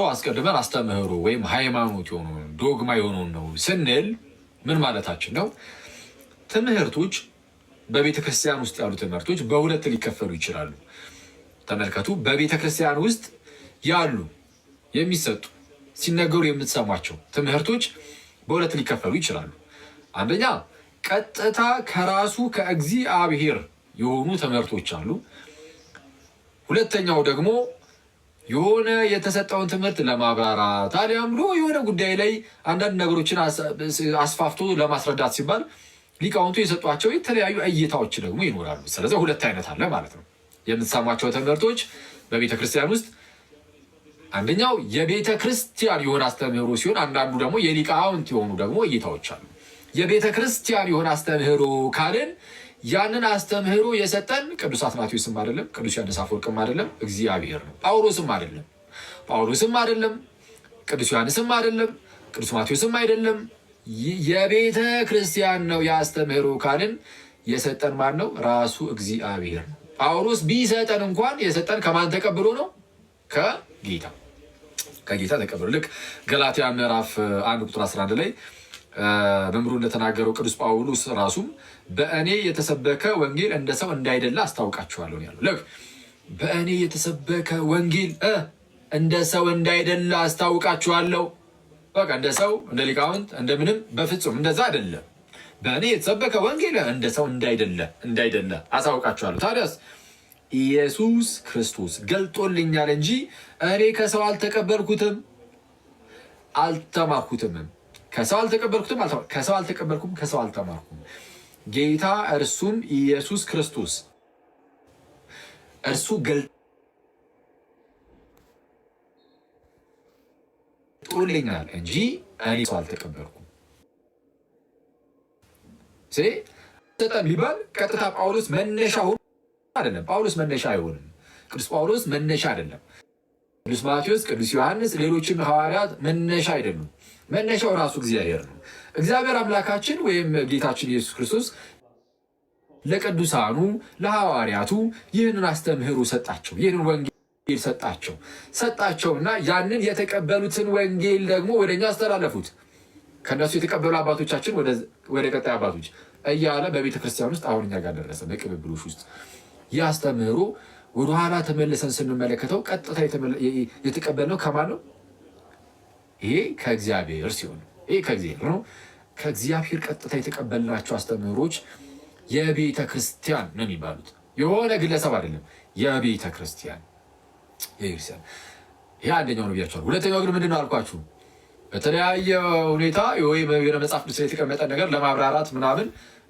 አስቀድመን አስተምህሮ ወይም ሃይማኖት የሆኑ ዶግማ የሆኑ ነው ስንል ምን ማለታችን ነው? ትምህርቶች በቤተ ክርስቲያን ውስጥ ያሉ ትምህርቶች በሁለት ሊከፈሉ ይችላሉ። ተመልከቱ። በቤተ ክርስቲያን ውስጥ ያሉ የሚሰጡ ሲነገሩ የምትሰሟቸው ትምህርቶች በሁለት ሊከፈሉ ይችላሉ። አንደኛ ቀጥታ ከራሱ ከእግዚአብሔር የሆኑ ትምህርቶች አሉ። ሁለተኛው ደግሞ የሆነ የተሰጠውን ትምህርት ለማብራራት ታዲያም የሆነ ጉዳይ ላይ አንዳንድ ነገሮችን አስፋፍቶ ለማስረዳት ሲባል ሊቃውንቱ የሰጧቸው የተለያዩ እይታዎች ደግሞ ይኖራሉ። ስለዚህ ሁለት አይነት አለ ማለት ነው የምትሰሟቸው ትምህርቶች በቤተ ክርስቲያን ውስጥ። አንደኛው የቤተ ክርስቲያን የሆነ አስተምህሮ ሲሆን፣ አንዳንዱ ደግሞ የሊቃውንት የሆኑ ደግሞ እይታዎች አሉ። የቤተ ክርስቲያን የሆነ አስተምህሮ ካልን ያንን አስተምህሮ የሰጠን ቅዱስ አትናቴዎስም አይደለም፣ ቅዱስ ዮሐንስ አፈወርቅም አይደለም፣ እግዚአብሔር ነው። ጳውሎስም አይደለም፣ ቅዱስ ዮሐንስም አይደለም፣ ቅዱስ ማቴዎስም አይደለም። የቤተ ክርስቲያን ነው የአስተምህሮ ካልን የሰጠን ማን ነው? ራሱ እግዚአብሔር ነው። ጳውሎስ ቢሰጠን እንኳን የሰጠን ከማን ተቀብሎ ነው? ከጌታ ተቀብሎ። ልክ ገላትያ ምዕራፍ 1 ቁጥር 11 ላይ መምህሩ እንደተናገረው ቅዱስ ጳውሎስ ራሱም በእኔ የተሰበከ ወንጌል እንደ ሰው እንዳይደለ አስታውቃችኋለሁ ያለው። ልክ በእኔ የተሰበከ ወንጌል እንደ ሰው እንዳይደለ አስታውቃችኋለሁ። በቃ እንደ ሰው እንደ ሊቃውንት እንደምንም በፍጹም እንደዛ አይደለም። በእኔ የተሰበከ ወንጌል እንደ ሰው እንዳይደለ አሳውቃችኋለሁ። ታዲያስ ኢየሱስ ክርስቶስ ገልጦልኛል እንጂ እኔ ከሰው አልተቀበልኩትም አልተማርኩትም። ከሰው አልተቀበልኩም፣ ከሰው አልተማርኩም። ጌታ እርሱም ኢየሱስ ክርስቶስ እርሱ ገልጦልኛል እንጂ እኔ ሰው አልተቀበልኩም። ሰጠን ቢባል ቀጥታ ጳውሎስ መነሻ ሆኖ አይደለም። ጳውሎስ መነሻ አይሆንም። ቅዱስ ጳውሎስ መነሻ አይደለም። ቅዱስ ማቴዎስ፣ ቅዱስ ዮሐንስ፣ ሌሎችም ሐዋርያት መነሻ አይደሉም። መነሻው ራሱ እግዚአብሔር ነው። እግዚአብሔር አምላካችን ወይም ጌታችን ኢየሱስ ክርስቶስ ለቅዱሳኑ ለሐዋርያቱ ይህንን አስተምህሮ ሰጣቸው። ይህንን ወንጌል ሰጣቸውና ያንን የተቀበሉትን ወንጌል ደግሞ ወደኛ አስተላለፉት። ከነሱ የተቀበሉ አባቶቻችን ወደ ቀጣይ አባቶች እያለ በቤተ ክርስቲያን ውስጥ አሁን እኛ ጋር ደረሰ። በቅብብሎች ውስጥ ይህ አስተምህሮ ወደኋላ ተመልሰን ስንመለከተው ቀጥታ የተቀበልነው ከማን ነው? ይሄ ከእግዚአብሔር ሲሆን ይሄ ከእግዚአብሔር ነው። ከእግዚአብሔር ቀጥታ የተቀበልናቸው አስተምህሮች የቤተ ክርስቲያን ነው የሚባሉት። የሆነ ግለሰብ አይደለም፣ የቤተ ክርስቲያን። ይሄ አንደኛው ነው ብያቸዋለሁ። ሁለተኛው ግን ምንድን ነው አልኳችሁ? በተለያየ ሁኔታ ወይም መጽሐፍ ቅዱስ ላይ የተቀመጠ ነገር ለማብራራት ምናምን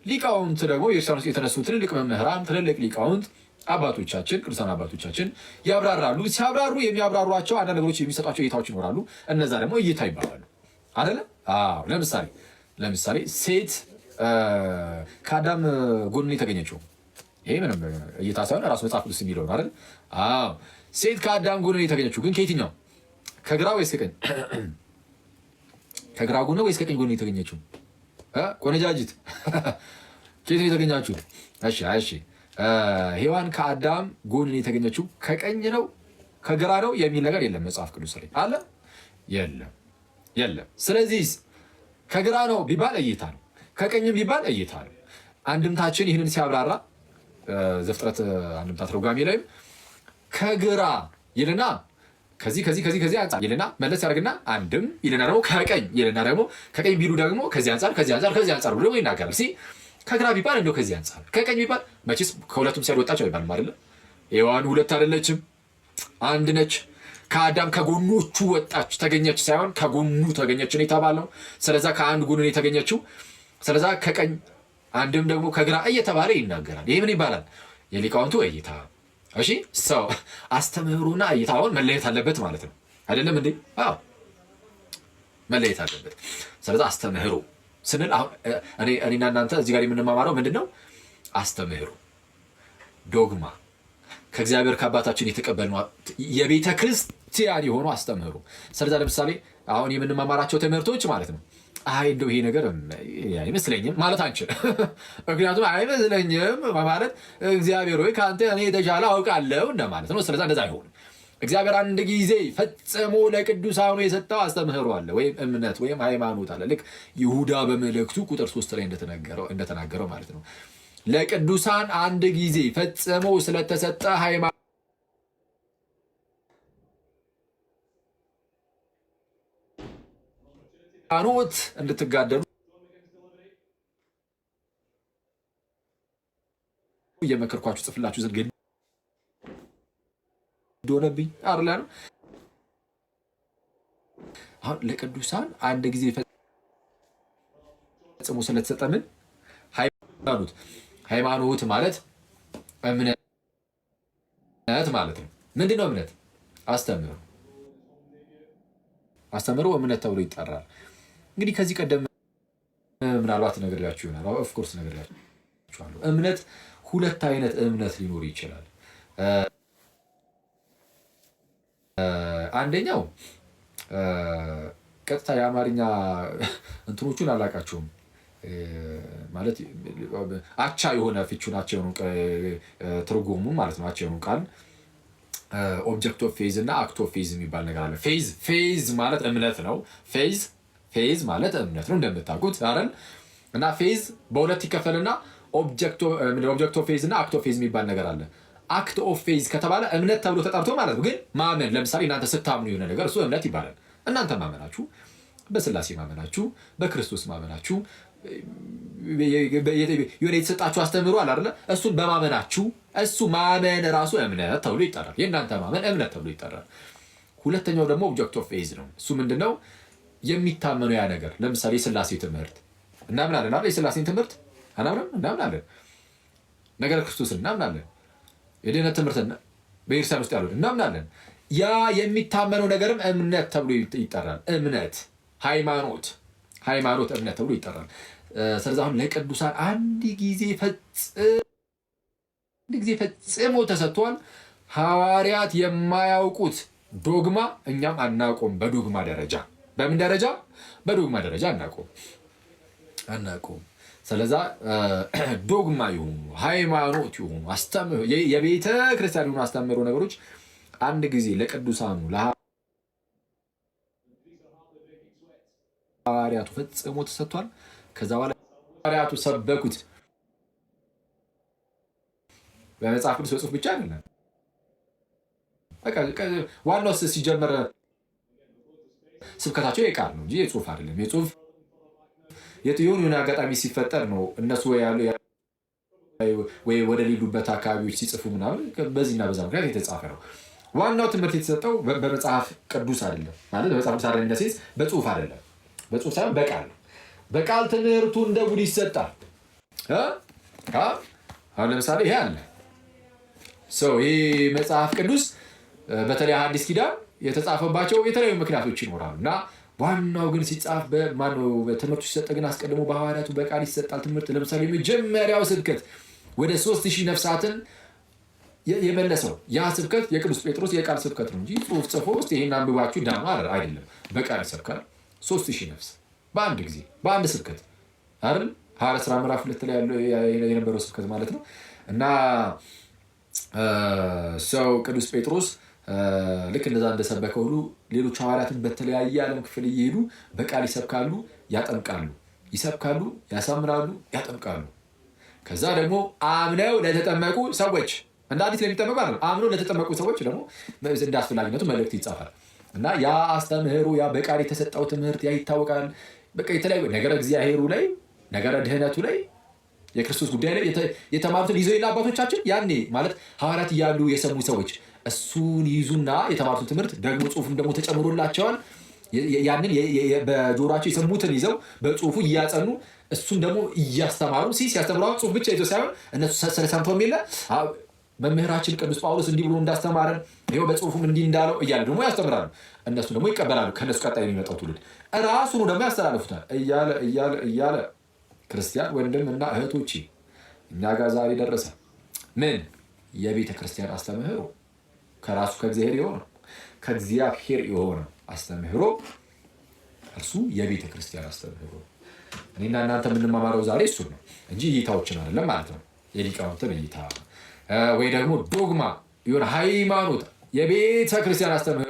ሊቃውንት ደግሞ የክርስቲያን ውስጥ የተነሱ ትልልቅ መምህራን፣ ትልልቅ ሊቃውንት አባቶቻችን፣ ቅዱሳን አባቶቻችን ያብራራሉ። ሲያብራሩ የሚያብራሯቸው አንዳንድ ነገሮች የሚሰጧቸው እይታዎች ይኖራሉ። እነዛ ደግሞ እይታ ይባላሉ አይደለ? አዎ። ለምሳሌ ሴት ከአዳም ጎን የተገኘችው ይሄ ምንም እይታ ሳይሆን ራሱ መጽሐፍ ቅዱስ የሚለው ነው አይደል? አዎ። ሴት ከአዳም ጎን የተገኘችው ግን ከየትኛው? ከግራ ወይስ ከቀኝ? ከግራ ጎን ወይስ ከቀኝ ጎን የተገኘችው? ቆነጃጅት ከየት የተገኛችሁ? እሺ ሔዋን ከአዳም ጎን የተገኘችው ከቀኝ ነው ከግራ ነው የሚል ነገር የለም መጽሐፍ ቅዱስ ላይ አለ? የለም። ስለዚህ ከግራ ነው ቢባል እይታ ነው፣ ከቀኝም ቢባል እይታ ነው። አንድምታችን ይህንን ሲያብራራ ዘፍጥረት አንድምታ ተርጓሚ ላይም ከግራ ይልና ከዚህ አንጻር ይልና መለስ ያደርግና አንድም ይልና ደግሞ ከቀኝ ይልና ደግሞ ከቀኝ ቢሉ ደግሞ ከዚህ አንጻር ብሎ ይናገራል። ከግራ ቢባል እንደው ከዚህ አንጻር፣ ከቀኝ ቢባል መቼስ ከሁለቱም ሳይድ ወጣች አይባልም አይደለ? ሔዋን ሁለት አይደለችም፣ አንድ ነች። ከአዳም ከጎኖቹ ወጣች ተገኘች ሳይሆን ከጎኑ ተገኘች ነው የተባለው። ስለዛ ከአንድ ጎኑ ነው የተገኘችው። ስለዛ ከቀኝ አንድም ደግሞ ከግራ እየተባለ ይናገራል። ይሄ ምን ይባላል? የሊቃውንቱ እይታ። እሺ፣ ሰው አስተምህሮና እይታውን መለየት አለበት ማለት ነው አይደለም እንዴ? አዎ፣ መለየት አለበት። ስለዛ አስተምህሮ ስንል አሁን እኔና እናንተ እዚህ ጋር የምንማማረው ምንድን ነው? አስተምህሮ፣ ዶግማ፣ ከእግዚአብሔር ከአባታችን የተቀበልነው የቤተ ክርስቲያን የሆኑ አስተምህሮ። ስለዛ ለምሳሌ አሁን የምንማማራቸው ትምህርቶች ማለት ነው እንደው ይሄ ነገር አይመስለኝም ማለት አንችል። ምክንያቱም አይመስለኝም ማለት እግዚአብሔር ወይ ከአንተ እኔ የተሻለ አውቃለሁ እንደማለት ነው። ስለዛ እንደዛ አይሆንም። እግዚአብሔር አንድ ጊዜ ፈጽሞ ለቅዱሳኑ የሰጠው አስተምህሮ አለ ወይም እምነት ወይም ሃይማኖት አለ። ልክ ይሁዳ በመልእክቱ ቁጥር 3 ላይ እንደተናገረው ማለት ነው። ለቅዱሳን አንድ ጊዜ ፈጽሞ ስለተሰጠ ሃይማኖት እንድትጋደሉ እየመከርኳችሁ ጽፍላችሁ ዘንድ ግድ ሆነብኝ አይደል? አሁን ለቅዱሳን አንድ ጊዜ ፈጽሞ ስለተሰጠ ምን ሃይማኖት ማለት እምነት ማለት ነው። ምንድን ነው እምነት? አስተምህሮ እምነት ተብሎ ይጠራል። እንግዲህ ከዚህ ቀደም ምናልባት ነግሬያችሁ ይሆናል። ኦፍኮርስ ነግሬያችኋለሁ። እምነት ሁለት አይነት እምነት ሊኖር ይችላል። አንደኛው ቀጥታ የአማርኛ እንትኖቹን አላውቃቸውም ማለት አቻ የሆነ ፍቹን አቻ የሆኑ ትርጉሙ ማለት ነው። አቻ የሆኑ ቃል ኦብጀክት ኦፍ ፌዝ እና አክት ኦፍ ፌዝ የሚባል ነገር አለ። ፌዝ ማለት እምነት ነው። ፌዝ ማለት እምነት ነው እንደምታውቁት አይደል? እና ፌዝ በሁለት ይከፈልና ኦብጀክት ኦፍ ፌዝ እና አክት ኦፍ ፌዝ የሚባል ነገር አለ። አክት ኦፍ ፌዝ ከተባለ እምነት ተብሎ ተጠርቶ ማለት ነው። ግን ማመን፣ ለምሳሌ እናንተ ስታምኑ የሆነ ነገር እሱ እምነት ይባላል። እናንተ ማመናችሁ፣ በስላሴ ማመናችሁ፣ በክርስቶስ ማመናችሁ፣ የሆነ የተሰጣችሁ አስተምህሮ አለ አይደለ? እሱን በማመናችሁ እሱ ማመን ራሱ እምነት ተብሎ ይጠራል። የእናንተ ማመን እምነት ተብሎ ይጠራል። ሁለተኛው ደግሞ ኦብጀክት ኦፍ ፌዝ ነው። እሱ ምንድነው? የሚታመኑ ያ ነገር። ለምሳሌ የስላሴ ትምህርት እናምናለን አይደል? የስላሴን ትምህርት እናምናለን። ነገረ ክርስቶስን እናምናለን። የድህነት ትምህርት በኢርሳን ውስጥ ያሉት እናምናለን። ያ የሚታመነው ነገርም እምነት ተብሎ ይጠራል። እምነት፣ ሃይማኖት እምነት ተብሎ ይጠራል። ስለዚህ አሁን ለቅዱሳን አንድ ጊዜ ፈጽሞ ተሰጥቷል። ሐዋርያት የማያውቁት ዶግማ እኛም አናውቀውም። በዶግማ ደረጃ በምን ደረጃ? በዶግማ ደረጃ አናውቀውም። ስለዛ ዶግማ ይሁኑ ሃይማኖት ይሁኑ የቤተ ክርስቲያን ይሁኑ አስተምህሮ ነገሮች አንድ ጊዜ ለቅዱሳኑ ለሐዋርያቱ ፈጽሞ ተሰጥቷል። ከዛ በኋላ ሐዋርያቱ ሰበኩት። በመጽሐፍ ቅዱስ በጽሁፍ ብቻ አይደለም። ዋናው ሲጀመር ስብከታቸው የቃል ነው እንጂ የጽሁፍ አይደለም። የጽሁፍ የሆነ አጋጣሚ ሲፈጠር ነው እነሱ ወይ ወደ ሌሉበት አካባቢዎች ሲጽፉ ምናምን በዚህና በዛ ምክንያት የተጻፈ ነው። ዋናው ትምህርት የተሰጠው በመጽሐፍ ቅዱስ አይደለም ማለት በመጽሐፍ ቅዱስ አይደለም። እንደዚህ በጽሁፍ አይደለም፣ በጽሁፍ ሳይሆን በቃል ነው። በቃል ትምህርቱ እንደ ጉድ ይሰጣል። አሁን ለምሳሌ ይሄ አለ ይሄ መጽሐፍ ቅዱስ በተለይ አዲስ ኪዳን የተጻፈባቸው የተለያዩ ምክንያቶች ይኖራሉ እና ዋናው ግን ሲጻፍ ትምህርቱ ሲሰጥ ግን አስቀድሞ በሐዋርያቱ በቃል ይሰጣል ትምህርት። ለምሳሌ የመጀመሪያው ስብከት ወደ 3000 ነፍሳትን የመለሰው ያ ስብከት የቅዱስ ጴጥሮስ የቃል ስብከት ነው እንጂ ጽሁፍ ጽፎ ውስጥ ይሄን አንብባችሁ ዳኑ አይደለም። በቃል ይሰብካል 3000 ነፍስ በአንድ ጊዜ በአንድ ስብከት አይደል? ሐዋርያት ሥራ ምዕራፍ 2 ላይ የነበረው ስብከት ማለት ነው። እና ቅዱስ ጴጥሮስ ልክ እንደዛ እንደሰበከ ሁሉ ሌሎች ሐዋርያትን በተለያየ ዓለም ክፍል እየሄዱ በቃል ይሰብካሉ፣ ያጠምቃሉ፣ ያሳምናሉ፣ ያጠምቃሉ። ከዛ ደግሞ አምነው ለተጠመቁ ሰዎች እንደ አዲስ ለሚጠመቁ አይደለም፣ አምነው ለተጠመቁ ሰዎች ደግሞ እንደ አስፈላጊነቱ መልእክት ይጻፋል እና ያ አስተምህሮ ያ በቃል የተሰጠው ትምህርት ያ ይታወቃል። በቃ የተለያዩ ነገረ እግዚአብሔሩ ላይ ነገረ ድህነቱ ላይ የክርስቶስ ጉዳይ ላይ የተማሩትን ይዘው የለ አባቶቻችን ያኔ ማለት ሐዋርያት እያሉ የሰሙ ሰዎች እሱን ይዙና የተማሩትን ትምህርት ደግሞ ጽሁፍም ደግሞ ተጨምሮላቸዋል። ያንን በጆሯቸው የሰሙትን ይዘው በጽሁፉ እያጸኑ እሱን ደግሞ እያስተማሩ ሲያስተምሩ ጽሁፍ ብቻ ይዘው ሳይሆን እነሱ ስለሰምተውም የለ መምህራችን ቅዱስ ጳውሎስ እንዲህ ብሎ እንዳስተማረን ይኸው በጽሁፉም እንዲህ እንዳለው እያለ ደግሞ ያስተምራሉ። እነሱ ደግሞ ይቀበላሉ። ከነሱ ቀጣይ የሚመጣው ትውልድ ራሱኑ ደግሞ ያስተላልፉታል እያለ ክርስቲያን ወንድምና እህቶቼ እኛ ጋር ዛሬ ደረሰ። ምን የቤተ ክርስቲያን አስተምህሮ ከራሱ ከእግዚአብሔር የሆነ አስተምህሮ እርሱ የቤተ ክርስቲያን አስተምህሮ። እኔና እናንተ የምንማማረው ዛሬ እሱ ነው እንጂ እይታዎችን አይደለም ማለት ነው። የሊቃውንትን እይታ ወይ ደግሞ ዶግማ የሆነ ሃይማኖት የቤተ ክርስቲያን አስተምህሮ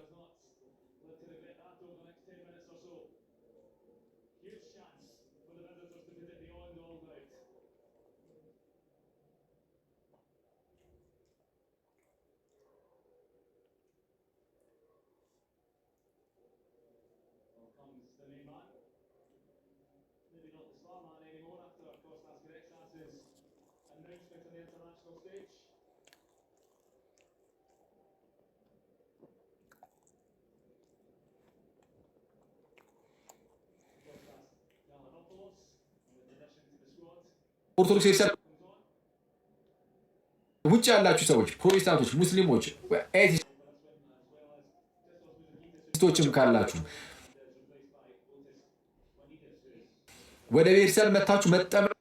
ኦርቶዶክስ ውጭ ያላችሁ ሰዎች ፕሮቴስታንቶች፣ ሙስሊሞች፣ ኤቲስቶችም ካላችሁ ወደ ቤተሰብ መታችሁ መጠመቅ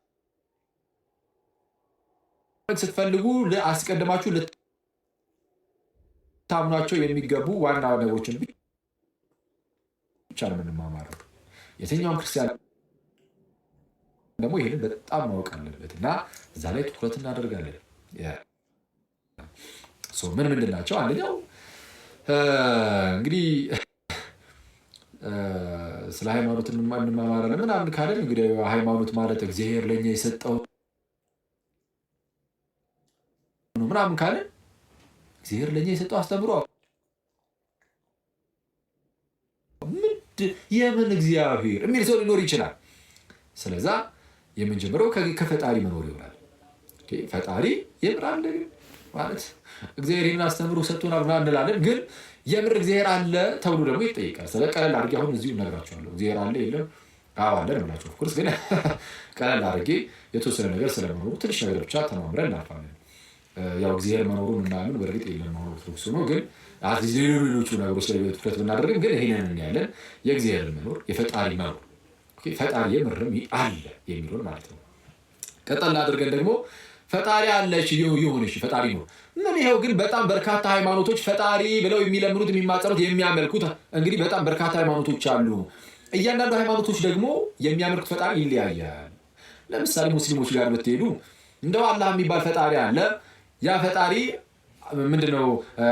ስትፈልጉ አስቀድማችሁ ልታምኗቸው የሚገቡ ዋና ነገሮችን ብቻ ነው የምንማማረው። የትኛውም ክርስቲያን ደግሞ ይሄንን በጣም ማወቅ አለበት እና እዛ ላይ ትኩረት እናደርጋለን። ምን ምንድን ናቸው? አንደኛው እንግዲህ ስለ ሃይማኖት እንማማራለን ምናምን ካለን እንግዲህ ሃይማኖት ማለት እግዚአብሔር ለእኛ የሰጠው ምናምን ካለን እግዚአብሔር ለእኛ የሰጠው አስተምሮ የምን እግዚአብሔር የሚል ሰው ሊኖር ይችላል። ስለዛ የምንጀምረው ከፈጣሪ መኖር ይሆናል። ፈጣሪ የምር አለ ማለት እግዚአብሔር ይህን አስተምሮ ሰጥቶናል ምናምን እንላለን፣ ግን የምር እግዚአብሔር አለ ተብሎ ደግሞ ይጠይቃል። ስለ ቀለል አድርጌ አሁን እዚሁ እነግራቸዋለሁ። እግዚአብሔር አለ የለም አዎ አለ ነው የምላቸው። ኦፍኮርስ ግን ቀለል አድርጌ የተወሰነ ነገር ስለመኖሩ ትንሽ ነገር ብቻ ተማምረን እናልፋለን። ያው እግዚአብሔር መኖሩን ምናምን በእርግጥ የለም መኖሩ ኦርቶዶክስ ነው፣ ግን ሌሎቹ ነገሮች ላይ ትኩረት ብናደርግም ግን ይሄንን እናያለን። የእግዚአብሔር መኖር የፈጣሪ መኖር ፈጣሪ የምርም አለ የሚለውን ማለት ነው። ቀጠል አድርገን ደግሞ ፈጣሪ አለች ይሁንሽ ፈጣሪ ነው ምን ይኸው ግን በጣም በርካታ ሃይማኖቶች ፈጣሪ ብለው የሚለምኑት የሚማጸኑት የሚያመልኩት እንግዲህ በጣም በርካታ ሃይማኖቶች አሉ። እያንዳንዱ ሃይማኖቶች ደግሞ የሚያመልኩት ፈጣሪ ይለያያል። ለምሳሌ ሙስሊሞች ጋር ብትሄዱ እንደው አላህ የሚባል ፈጣሪ አለ። ያ ፈጣሪ ምንድነው?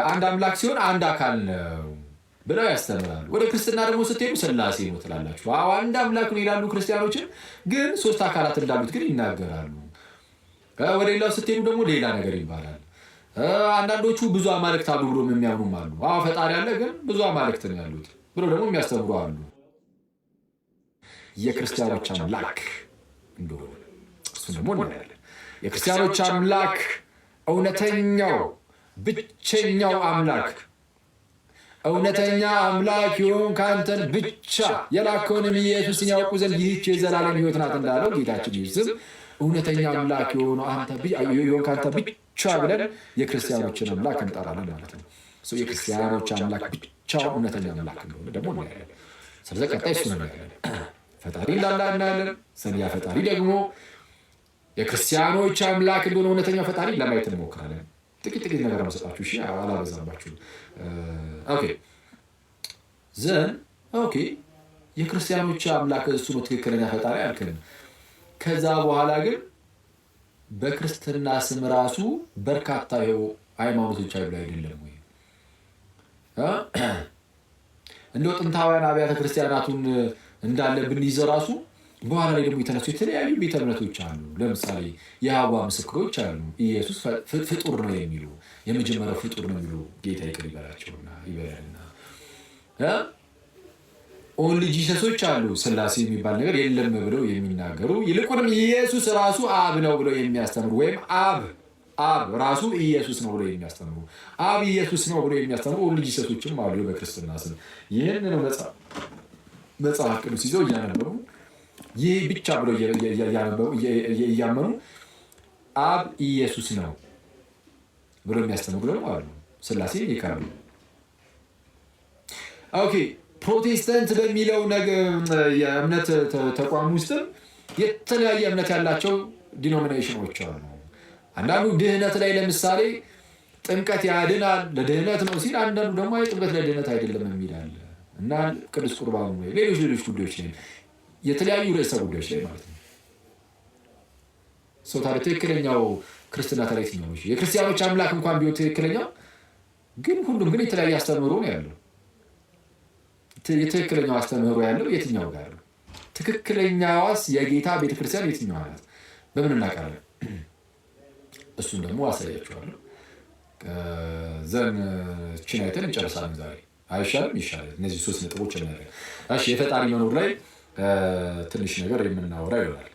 አንድ አምላክ ሲሆን አንድ አካል ነው ብለው ያስተምራሉ። ወደ ክርስትና ደግሞ ስትሄዱ ስላሴ ነው ትላላችሁ። አንድ አምላክ ነው ይላሉ ክርስቲያኖችን፣ ግን ሶስት አካላት እንዳሉት ግን ይናገራሉ። ወደ ሌላው ስትሄዱ ደግሞ ሌላ ነገር ይባላል። አንዳንዶቹ ብዙ አማልክት አሉ ብሎ የሚያምኑም አሉ። ፈጣሪ አለ ግን ብዙ አማልክት ነው ያሉት ብሎ ደግሞ የሚያስተምሩ አሉ። የክርስቲያኖች አምላክ እንደሆነ እሱን ደግሞ እናያለን። የክርስቲያኖች አምላክ እውነተኛው ብቸኛው አምላክ እውነተኛ አምላክ የሆንክ አንተን ብቻ የላከውንም ኢየሱስን ያውቁ ዘንድ ይህች የዘላለም ሕይወት ናት እንዳለው ጌታችን ኢየሱስ እውነተኛ አምላክ የሆነው አንተ ብቻ ብለን የክርስቲያኖችን አምላክ እንጠራለን ማለት ነው። የክርስቲያኖች አምላክ ብቻው እውነተኛ አምላክ እንደሆነ ደግሞ እናያለን። ስለዚህ ቀጣይ እሱን እናያለን። ፈጣሪ እንዳለ እናያለን። ያ ፈጣሪ ደግሞ የክርስቲያኖች አምላክ እንደሆነ እውነተኛ ፈጣሪ ለማየት እንሞክራለን። ጥቂት ነገር መሰጣችሁ፣ እሺ አላበዛባችሁም። ኦኬ የክርስቲያኖች አምላክ እሱ ነው ትክክለኛ ፈጣሪ አልክንም። ከዛ በኋላ ግን በክርስትና ስም ራሱ በርካታ ሃይማኖቶች አይብሉ አይደለም ወይ? እንደው ጥንታውያን አብያተ ክርስቲያናቱን እንዳለ ብንይዘው ራሱ በኋላ ላይ ደግሞ የተነሱ የተለያዩ ቤተ እምነቶች አሉ። ለምሳሌ የአባ ምስክሮች አሉ። ኢየሱስ ፍጡር ነው የሚሉ የመጀመሪያው ፍጡር ነው የሚሉ ጌታ ይቅር ይበላቸውና ይበላልና ኦንሊ ጂሰሶች አሉ። ስላሴ የሚባል ነገር የለም ብለው የሚናገሩ ይልቁንም ኢየሱስ ራሱ አብ ነው ብለው የሚያስተምሩ ወይም አብ ራሱ ኢየሱስ ነው ብለው የሚያስተምሩ አብ ኢየሱስ ነው ብለው የሚያስተምሩ ኦንሊ ጂሰሶችም አሉ በክርስትና ስም። ይህንን መጽሐፍ ቅዱስ ይዘው እያነበቡ ይህ ብቻ ብሎ እያመኑ አብ ኢየሱስ ነው ብሎ የሚያስተምሩ ደግሞ አሉ። ስላሴ ይካሉ። ፕሮቴስታንት በሚለው የእምነት ተቋም ውስጥም የተለያየ እምነት ያላቸው ዲኖሚኔሽኖች አሉ። አንዳንዱ ድህነት ላይ ለምሳሌ ጥምቀት ያድናል ለድህነት ነው ሲል፣ አንዳንዱ ደግሞ ጥምቀት ለድህነት አይደለም የሚላል እና ቅዱስ ቁርባኑ ላይ ሌሎች ጉዳዮች ላይ የተለያዩ ርዕሰ ጉዳዮች ላይ ማለት ነው። ታዲያ ትክክለኛው ክርስትና ታዲያ የትኛው ነው? የክርስቲያኖች አምላክ እንኳን ቢሆን ትክክለኛው ግን ሁሉም ግን የተለያየ አስተምህሮ ነው ያለው። የትክክለኛው አስተምህሮ ያለው የትኛው ጋር ነው? ትክክለኛዋስ የጌታ ቤተክርስቲያን የትኛዋ ናት? በምን እናውቃለን? እሱን ደግሞ አሳያችኋለሁ። ዘን ችን አይተን እንጨርሳለን ዛሬ። አይሻልም? ይሻላል። እነዚህ 3 ነጥቦች እናያለን። እሺ፣ የፈጣሪ መኖር ላይ ትንሽ ነገር የምናወራ ይሆናል።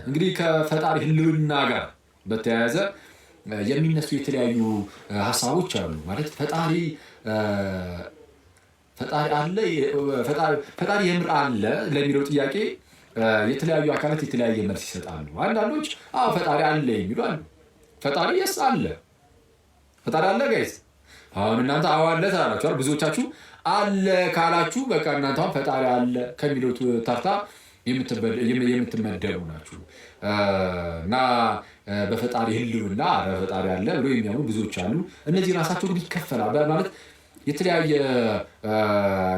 እንግዲህ ከፈጣሪ ህልውና ጋር በተያያዘ የሚነሱ የተለያዩ ሀሳቦች አሉ። ማለት ፈጣሪ አለ፣ ፈጣሪ የምር አለ ለሚለው ጥያቄ የተለያዩ አካላት የተለያየ መልስ ይሰጣሉ። አንዳንዶች አዎ ፈጣሪ አለ የሚሉ አሉ። ፈጣሪ የስ አለ፣ ፈጣሪ አለ ጋይስ። አሁን እናንተ አዎ አለ ትላላችሁ። ብዙዎቻችሁ አለ ካላችሁ በቃ እናንተ አሁን ፈጣሪ አለ ከሚሉት ተርታ የምትመደቡ ናችሁ። እና በፈጣሪ ህልውና ፈጣሪ አለ ብሎ የሚያምኑ ብዙዎች አሉ። እነዚህ ራሳቸው ግን ይከፈላል ማለት የተለያየ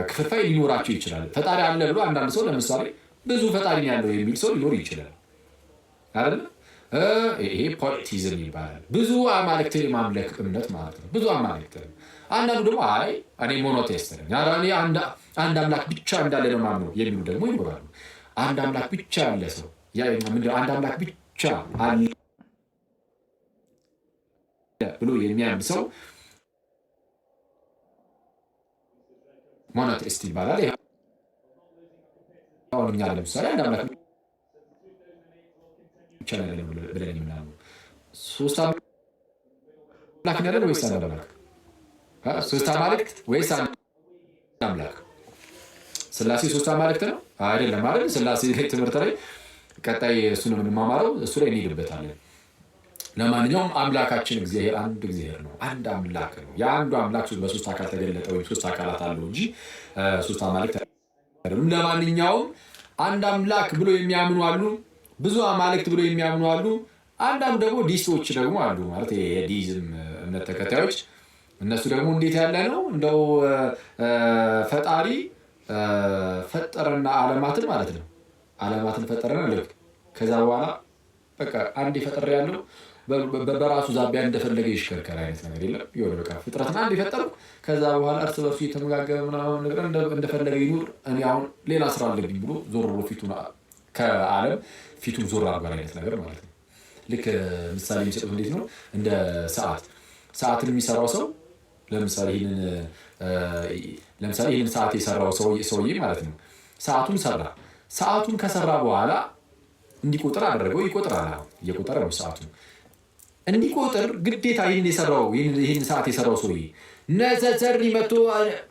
ክፍልፋይ ሊኖራቸው ይችላል። ፈጣሪ አለ ብሎ አንዳንድ ሰው ለምሳሌ ብዙ ፈጣሪ ያለው የሚል ሰው ሊኖር ይችላል አይደል? ይሄ ፖሊቲዝም ይባላል። ብዙ አማልክትን የማምለክ እምነት ማለት ነው። ብዙ አማልክትን። አንዳንዱ ደግሞ አይ እኔ ሞኖቴስት ነኝ፣ እኔ አንድ አምላክ ብቻ እንዳለ ነው ማምነው የሚሉ ደግሞ ይኖራሉ። አንድ አምላክ ብቻ ያለ ሰው አንድ አምላክ ብቻ አለ ብሎ የሚያምን ሰው ሞኖቴስት ይባላል። አሁን እኛ ለምሳሌ አንድ አምላክ ብቻ ያለ ብለን የምናምነው 3 አምላክ ያለን ወይስ አንድ አምላክ? 3 አማልክት ወይስ አንድ አምላክ? ስላሴ 3 አማልክት ነው አይደለም ማለት ስላሴ ትምህርት ላይ ቀጣይ እሱን የምንማማረው እሱ ላይ እንሄድበታለን። ለማንኛውም አምላካችን እግዚአብሔር አንድ እግዚአብሔር ነው፣ አንድ አምላክ ነው። የአንዱ አምላክ በ3 አካል ተገለጠ ወይም 3 አካላት አለው እንጂ 3 አማልክት አይደሉም። ለማንኛውም አንድ አምላክ ብሎ የሚያምኑ አሉ፣ ብዙ አማልክት ብሎ የሚያምኑ አሉ። አንዳንዱ ደግሞ ዲስቶች ደግሞ አሉ፣ ማለት የዲዝም እምነት ተከታዮች። እነሱ ደግሞ እንዴት ያለ ነው እንደው ፈጣሪ ፈጠረና ዓለማትን ማለት ነው። ዓለማትን ፈጠረና ልክ ከዛ በኋላ በቃ አንድ ፈጠረ ያለው በራሱ ዛቢያ እንደፈለገ ይሽከርከር አይነት ነገር የለም። ይወር በቃ ፍጥረትን አንድ የፈጠረው ከዛ በኋላ እርስ በርሱ የተመጋገበ ምናምን ነገር እንደፈለገ ይኑር፣ እኔ አሁን ሌላ ስራ አለብኝ ብሎ ዞር ብሎ ፊቱን ከዓለም ፊቱን ዞር አድርጓል አይነት ነገር ማለት ነው። ልክ ምሳሌ የሚሰጡት እንዴት ነው? እንደ ሰዓትን የሚሰራው ሰው ለምሳሌ ይህንን ሰዓት የሰራው ሰውዬ ማለት ነው። ሰዓቱን ሰራ። ሰዓቱን ከሰራ በኋላ እንዲቆጥር አደረገው። ይቆጥራል። እየቆጠረ ነው ሰዓቱን እንዲቆጥር ግዴታ ይህን ሰዓት የሰራው ሰውዬ ነዘዘሪ መጥቶ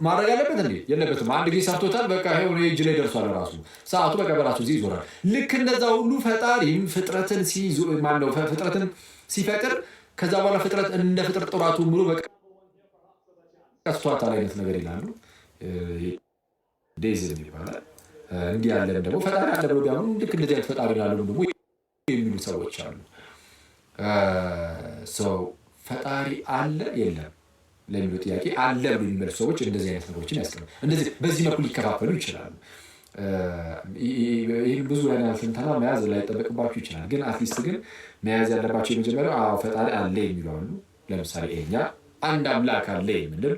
ማድረግ አለበት እንዴ? የለበትም። አንድ ጊዜ ሰርቶታል። በቃ ይሄው እጅ ላይ ደርሷል። ራሱ ሰዓቱ በቃ በራሱ ጊዜ ይዞራል። ልክ እንደዛ ሁሉ ፈጣሪም ፍጥረትን ሲፈጥር ከዛ በኋላ ፍጥረት እንደ ፍጥር ጥራቱ ብሎ በቃ ቀስቷታል አይነት ነገር ይላሉ። ዴዝም ይባላል። እንዲህ ያለን ደግሞ ፈጣሪ አለ ብሎ ቢያምኑ ልክ እንደዚህ አይነት ፈጣሪ ያለው ደግሞ የሚሉ ሰዎች አሉ። ፈጣሪ አለ የለም ለሚሉ ጥያቄ አለ ብሎ የሚመልሱ ሰዎች እንደዚህ አይነት ነገሮችን ያስቀምጣሉ። እንደዚህ በዚህ መልኩ ሊከፋፈሉ ይችላሉ። ይህም ብዙ አይነት ትንተና መያዝ ላይጠበቅባችሁ ይችላል። ግን አትሊስት ግን መያዝ ያለባቸው የመጀመሪያው ፈጣሪ አለ የሚሉ አሉ። ለምሳሌ እኛ አንድ አምላክ አለ የምንል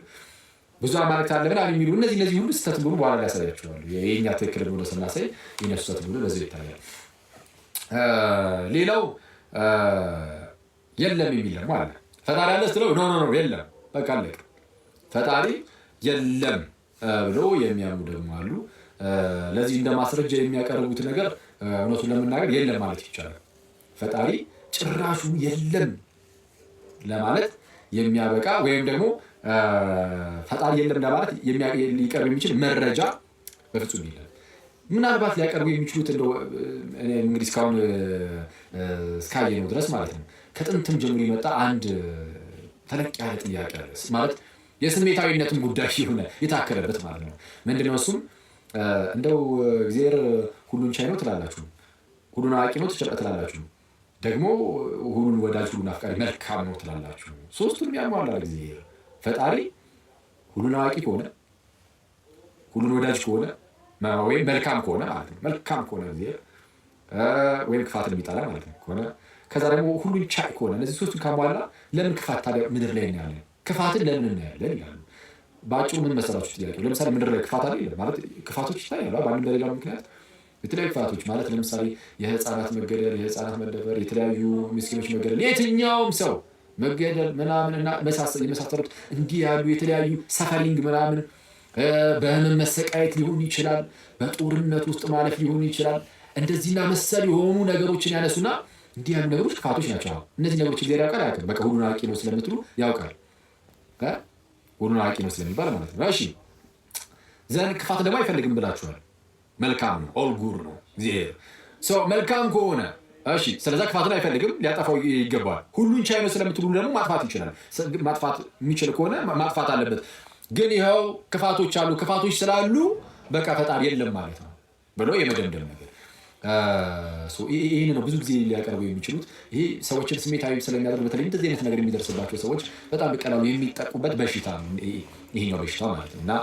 ብዙ አማልክት አለ ምናምን የሚሉ እነዚህ ሁሉ ስህተት ብሎ በኋላ ላይ ያሳያቸዋሉ። የእኛ ትክክል ብሎ ስናሳይ የነሱ ስህተት ብሎ በዚህ ይታያል። ሌላው የለም የሚል ደግሞ አለ። ፈጣሪ አለ ስትለው ኖ የለም በቃ አለቀ። ፈጣሪ የለም ብሎ የሚያምኑ ደግሞ አሉ። ለዚህ እንደ ማስረጃ የሚያቀርቡት ነገር እውነቱን ለመናገር የለም ማለት ይቻላል። ፈጣሪ ጭራሹ የለም ለማለት የሚያበቃ ወይም ደግሞ ፈጣሪ የለም ለማለት ሊቀርብ የሚችል መረጃ በፍጹም የለም። ምናልባት ሊያቀርቡ የሚችሉት እንግዲህ እስካሁን እስካየነው ድረስ ማለት ነው ከጥንትም ጀምሮ የመጣ አንድ ተለቅ ያለ ጥያቄ አለ። ማለት የስሜታዊነትም ጉዳይ የሆነ የታከለበት ማለት ነው። ምንድነው እሱም? እንደው እግዚአብሔር ሁሉን ቻይ ነው ትላላችሁ፣ ሁሉን አዋቂ ነው ትላላችሁ፣ ደግሞ ሁሉን ወዳጅ ሁሉን አፍቃሪ መልካም ነው ትላላችሁ። ሶስቱንም ያሟላል እግዚአብሔር። ፈጣሪ ሁሉን አዋቂ ከሆነ ሁሉን ወዳጅ ከሆነ ወይም መልካም ከሆነ ማለት ነው። መልካም ከሆነ እግዚአብሔር ወይም ክፋትን የሚጠላ ማለት ነው ከሆነ ከዛ ደግሞ ሁሉን ቻይ ከሆነ እነዚህ ሶስቱን ካሟላ ለምን ክፋት ታዲያ ምድር ላይ ያለ? ክፋትን ለምን እናያለን ይላሉ። በአጭሩ ምን መሰላችሁ ጥያቄ? ለምሳሌ ምድር ላይ ክፋት አለ ማለት ክፋቶች ይታያሉ በአንድ በሌላ ምክንያት የተለያዩ ክፋቶች ማለት ለምሳሌ የህፃናት መገደል፣ የህፃናት መደፈር፣ የተለያዩ ምስኪኖች መገደል፣ የትኛውም ሰው መገደል ምናምንና የመሳሰሉት እንዲህ ያሉ የተለያዩ ሰፈሪንግ ምናምን በህመም መሰቃየት ሊሆን ይችላል፣ በጦርነት ውስጥ ማለፍ ሊሆን ይችላል። እንደዚህና መሰል የሆኑ ነገሮችን ያነሱና እንዲህ ያሉ ነገሮች ክፋቶች ናቸው። እነዚህ ነገሮች እግዚአብሔር ያውቃል አያውቅም? በቃ ሁሉን አዋቂ ነው ስለምትሉ ያውቃል። ሁሉን አዋቂ ነው ስለሚባል ማለት ነው። እሺ ዘንድ ክፋት ደግሞ አይፈልግም ብላችኋል። መልካም ነው፣ ኦል ጉድ ነው እግዚአብሔር መልካም ከሆነ እሺ፣ ስለዛ ክፋትን አይፈልግም፣ ሊያጠፋው ይገባል። ሁሉን ቻይ ነው ስለምትሉ ደግሞ ማጥፋት ይችላል። ማጥፋት የሚችል ከሆነ ማጥፋት አለበት። ግን ይኸው ክፋቶች አሉ፣ ክፋቶች ስላሉ በቃ ፈጣሪ የለም ማለት ነው ብሎ የመደምደም ነገር ይህን ነው ብዙ ጊዜ ሊያቀርቡ የሚችሉት። ይሄ ሰዎችን ስሜታዊ ስለሚያደርግ በተለይ እንደዚህ አይነት ነገር የሚደርስባቸው ሰዎች በጣም በቀላሉ የሚጠቁበት በሽታ ይሄኛው በሽታ ማለት ነው። እና